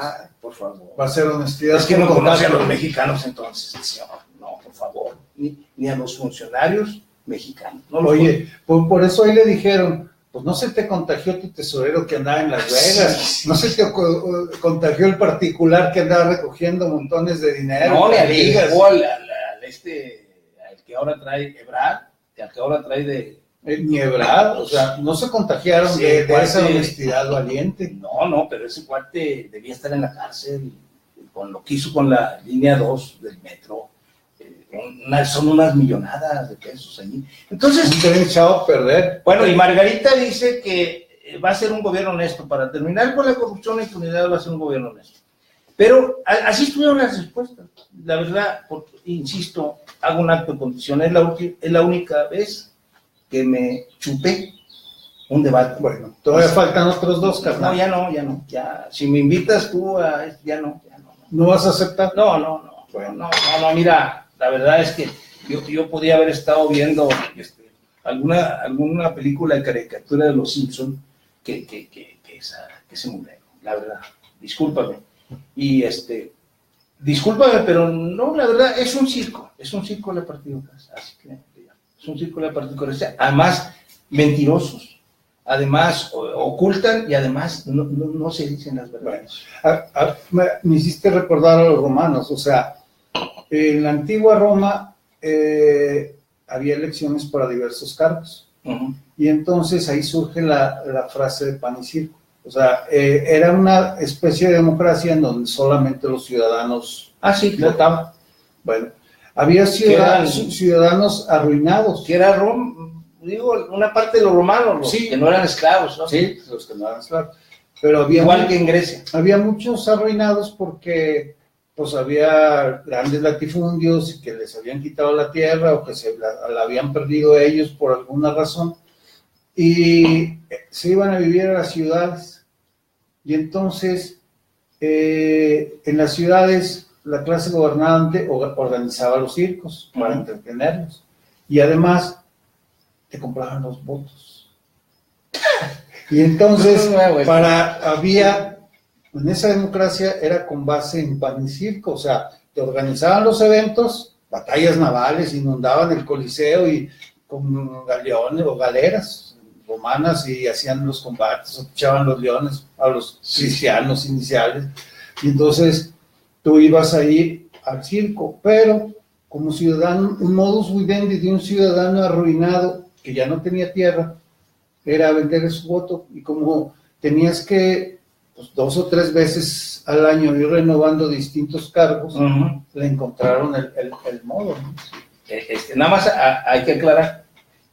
[SPEAKER 2] Por favor.
[SPEAKER 1] Va a ser honestidad.
[SPEAKER 2] Es que no conoce a los mexicanos entonces, señor. No, por favor. Ni a los funcionarios mexicanos. No.
[SPEAKER 1] Oye, por eso ahí le dijeron, pues no se te contagió tu tesorero que andaba en Las Vegas, no se te contagió el particular que andaba recogiendo montones de dinero.
[SPEAKER 2] No le digas. O al que ahora trae Ebrard, al que ahora trae de...
[SPEAKER 1] Ni Ebrard, o sea, no se contagiaron de esa honestidad valiente.
[SPEAKER 2] No, pero ese cuate debía estar en la cárcel con lo que hizo con la línea 2 del metro. Son unas millonadas de pesos allí. Entonces,
[SPEAKER 1] se han echado a perder.
[SPEAKER 2] Bueno, y Margarita dice que va a ser un gobierno honesto. Para terminar con la corrupción e impunidad va a ser un gobierno honesto. Pero así estuvieron las respuestas. La verdad, insisto, hago un acto de condición. Es la única vez que me chupé un debate.
[SPEAKER 1] Bueno, todavía faltan otros dos, carnal.
[SPEAKER 2] No, ya no. Ya, si me invitas tú, ya no.
[SPEAKER 1] ¿No vas a aceptar?
[SPEAKER 2] No. Bueno, no, mira, la verdad es que yo podía haber estado viendo alguna película de caricatura de los Simpsons que ese murero, la verdad. Discúlpame. Y discúlpame, pero no, la verdad, es un circo de partido. Así que es un circo de partido. Además, mentirosos. Además, ocultan y además no se dicen las verdades.
[SPEAKER 1] Me hiciste recordar a los romanos, o sea, en la antigua Roma había elecciones para diversos cargos.
[SPEAKER 2] Uh-huh.
[SPEAKER 1] Y entonces ahí surge la frase de pan y circo. O sea, era una especie de democracia en donde solamente los ciudadanos
[SPEAKER 2] votaban.
[SPEAKER 1] Bueno, Había ciudadanos arruinados.
[SPEAKER 2] Que era una parte de los romanos, los
[SPEAKER 1] sí,
[SPEAKER 2] que no eran esclavos, ¿no?
[SPEAKER 1] Sí, los que no eran esclavos. Pero había
[SPEAKER 2] igual que en Grecia.
[SPEAKER 1] Había muchos arruinados porque pues había grandes latifundios que les habían quitado la tierra o que la habían perdido ellos por alguna razón y se iban a vivir a las ciudades. Y entonces en las ciudades la clase gobernante organizaba los circos para entretenerlos y además te compraban los votos. Y entonces en esa democracia era con base en pan y circo, o sea, te organizaban los eventos, batallas navales, inundaban el Coliseo y con galeones o galeras romanas y hacían los combates, echaban los leones a los cristianos iniciales, y entonces tú ibas ahí al circo, pero como ciudadano, un modus vivendi de un ciudadano arruinado que ya no tenía tierra, era vender su voto, y como tenías que pues, 2 o 3 veces al año ir renovando distintos cargos, le encontraron el modo, ¿no?
[SPEAKER 2] Nada más hay que aclarar,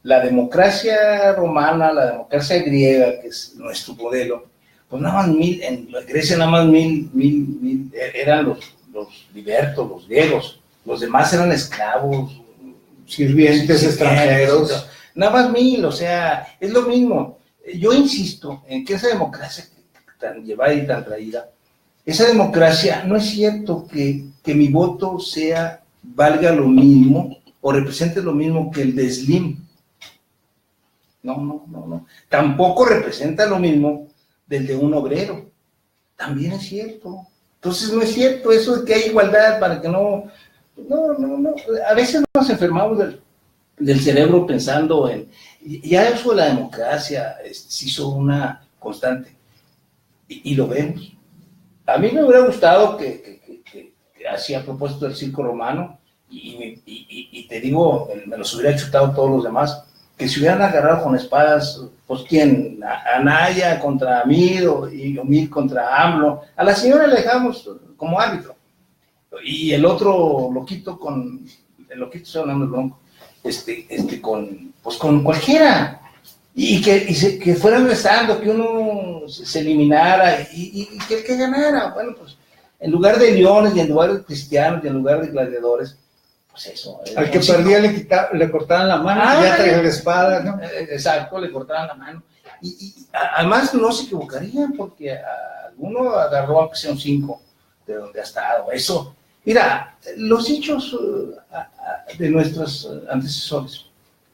[SPEAKER 2] la democracia romana, la democracia griega, que es nuestro modelo, pues nada más en Grecia nada más mil eran los libertos, los griegos, los demás eran esclavos,
[SPEAKER 1] sirvientes extranjeros.
[SPEAKER 2] Nada más 1000, o sea, es lo mismo. Yo insisto en que esa democracia tan llevada y tan traída, esa democracia, no es cierto que mi voto valga lo mismo o represente lo mismo que el de Slim. No. Tampoco representa lo mismo del de un obrero. También es cierto. Entonces no es cierto eso de que hay igualdad para que no. A veces nos enfermamos del cerebro pensando en. Ya eso de la democracia se hizo una constante. Y lo vemos. A mí me hubiera gustado que así a propósito del circo romano, y te digo, me los hubiera chutado todos los demás, que se hubieran agarrado con espadas, pues ¿quién? Anaya contra Amid y Omid contra AMLO. A la señora le dejamos como árbitro. Y el otro loquito el loquito estoy hablando del bronco, con cualquiera. Y que fueran rezando, que uno se eliminara y que el que ganara. Bueno, pues en lugar de leones y en lugar de cristianos y en lugar de gladiadores, pues eso.
[SPEAKER 1] Al que perdía le cortaban la mano, ya traía la espada, ¿no?
[SPEAKER 2] Exacto, le cortaban la mano. Y además no se equivocarían porque alguno agarró aunque sea un 5 de donde ha estado. Eso, mira, los hechos de nuestros antecesores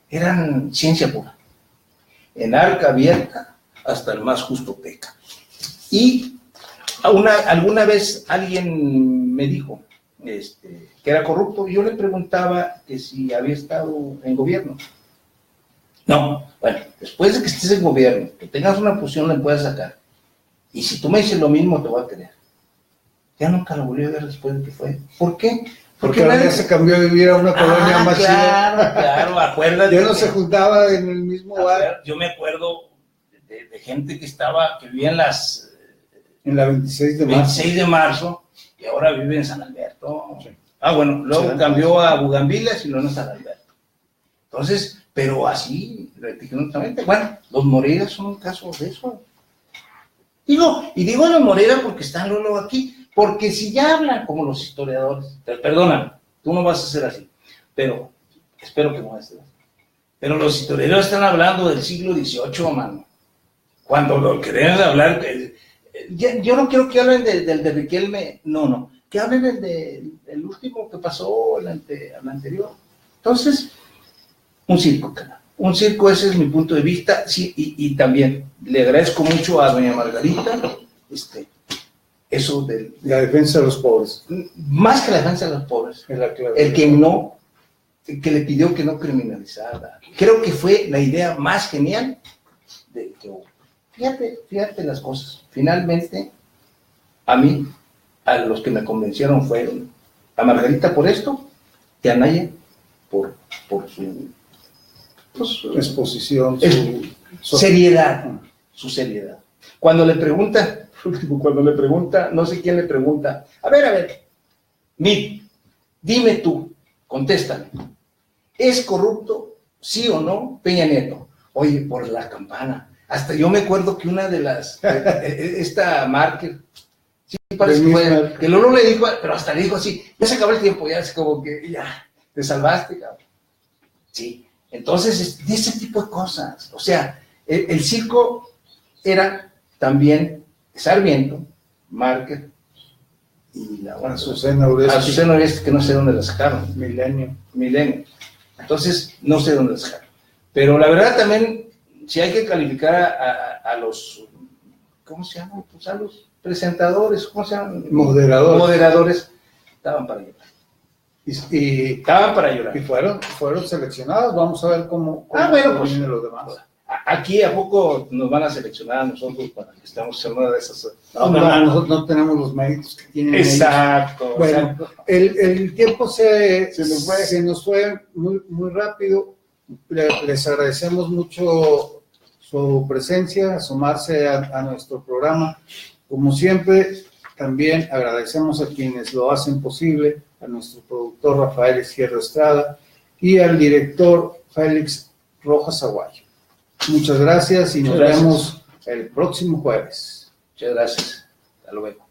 [SPEAKER 2] eran ciencia pura. En arca abierta, hasta el más justo peca. Y alguna vez alguien me dijo que era corrupto, y yo le preguntaba que si había estado en gobierno. No, bueno, después de que estés en gobierno, que tengas una posición, la puedas sacar. Y si tú me dices lo mismo, te voy a creer. Ya nunca lo volví a ver después de que fue. ¿Por qué?
[SPEAKER 1] Porque ahora ya se cambió a vivir a una colonia más chida.
[SPEAKER 2] Claro, acuérdate.
[SPEAKER 1] Ya no se juntaba en el mismo bar.
[SPEAKER 2] Yo me acuerdo de gente que vivía
[SPEAKER 1] en la 26
[SPEAKER 2] de marzo, y ahora vive en San Alberto. Sí. Bueno, luego cambió a Bugambilas y luego en San Alberto. Entonces, pero así, vertiginosamente. Bueno, los Moreira son un caso de eso. Digo los Moreira porque están luego aquí. Porque si ya hablan como los historiadores, perdona, tú no vas a ser así, pero espero que no estés así. Pero los historiadores están hablando del siglo XVIII, mano. Cuando lo que deben hablar, yo no quiero que hablen del de Riquelme, no, que hablen del último que pasó, el anterior. Entonces, un circo, ese es mi punto de vista, sí, y también le agradezco mucho a doña Margarita, eso de
[SPEAKER 1] la defensa de los pobres.
[SPEAKER 2] Más que la defensa de los pobres. El que le pidió que no criminalizara. Creo que fue la idea más genial de que hubo. Fíjate las cosas. Finalmente, a los que me convencieron fueron a Margarita por esto y a Anaya por su
[SPEAKER 1] exposición,
[SPEAKER 2] su seriedad. Su seriedad. Cuando le pregunta, no sé quién le pregunta, a ver, Mid, dime tú, Contéstame. ¿Es corrupto, sí o no, Peña Nieto? Oye, por la campana. Hasta yo me acuerdo que una de las, esta Márquez, sí, parece que fue, que Lolo le dijo, pero hasta le dijo así, ya se acabó el tiempo, ya es como que, ya, te salvaste, cabrón. Sí, entonces, de ese tipo de cosas. O sea, el circo era también Sarmiento, Márquez, y la
[SPEAKER 1] Azucena Oresti,
[SPEAKER 2] que no sé dónde la sacaron.
[SPEAKER 1] Milenio.
[SPEAKER 2] Entonces, no sé dónde la sacaron. Pero la verdad también, si hay que calificar a los, ¿cómo se llaman? Pues a los presentadores, ¿cómo se llaman? Moderadores, estaban para llorar. Estaban para llorar.
[SPEAKER 1] Y fueron seleccionados. Vamos a ver cómo
[SPEAKER 2] bueno, pues,
[SPEAKER 1] vienen los demás.
[SPEAKER 2] Aquí a poco nos van a seleccionar a nosotros para que estemos en una de esas.
[SPEAKER 1] Nosotros no tenemos los méritos que tienen.
[SPEAKER 2] Exacto.
[SPEAKER 1] Ellos. Bueno,
[SPEAKER 2] exacto.
[SPEAKER 1] El tiempo se nos fue muy, muy rápido. Les agradecemos mucho su presencia, sumarse a nuestro programa. Como siempre, también agradecemos a quienes lo hacen posible, a nuestro productor Rafael Izquierdo Estrada y al director Félix Rojas Aguayo. Muchas gracias y nos vemos el próximo jueves.
[SPEAKER 2] Muchas gracias. Hasta luego.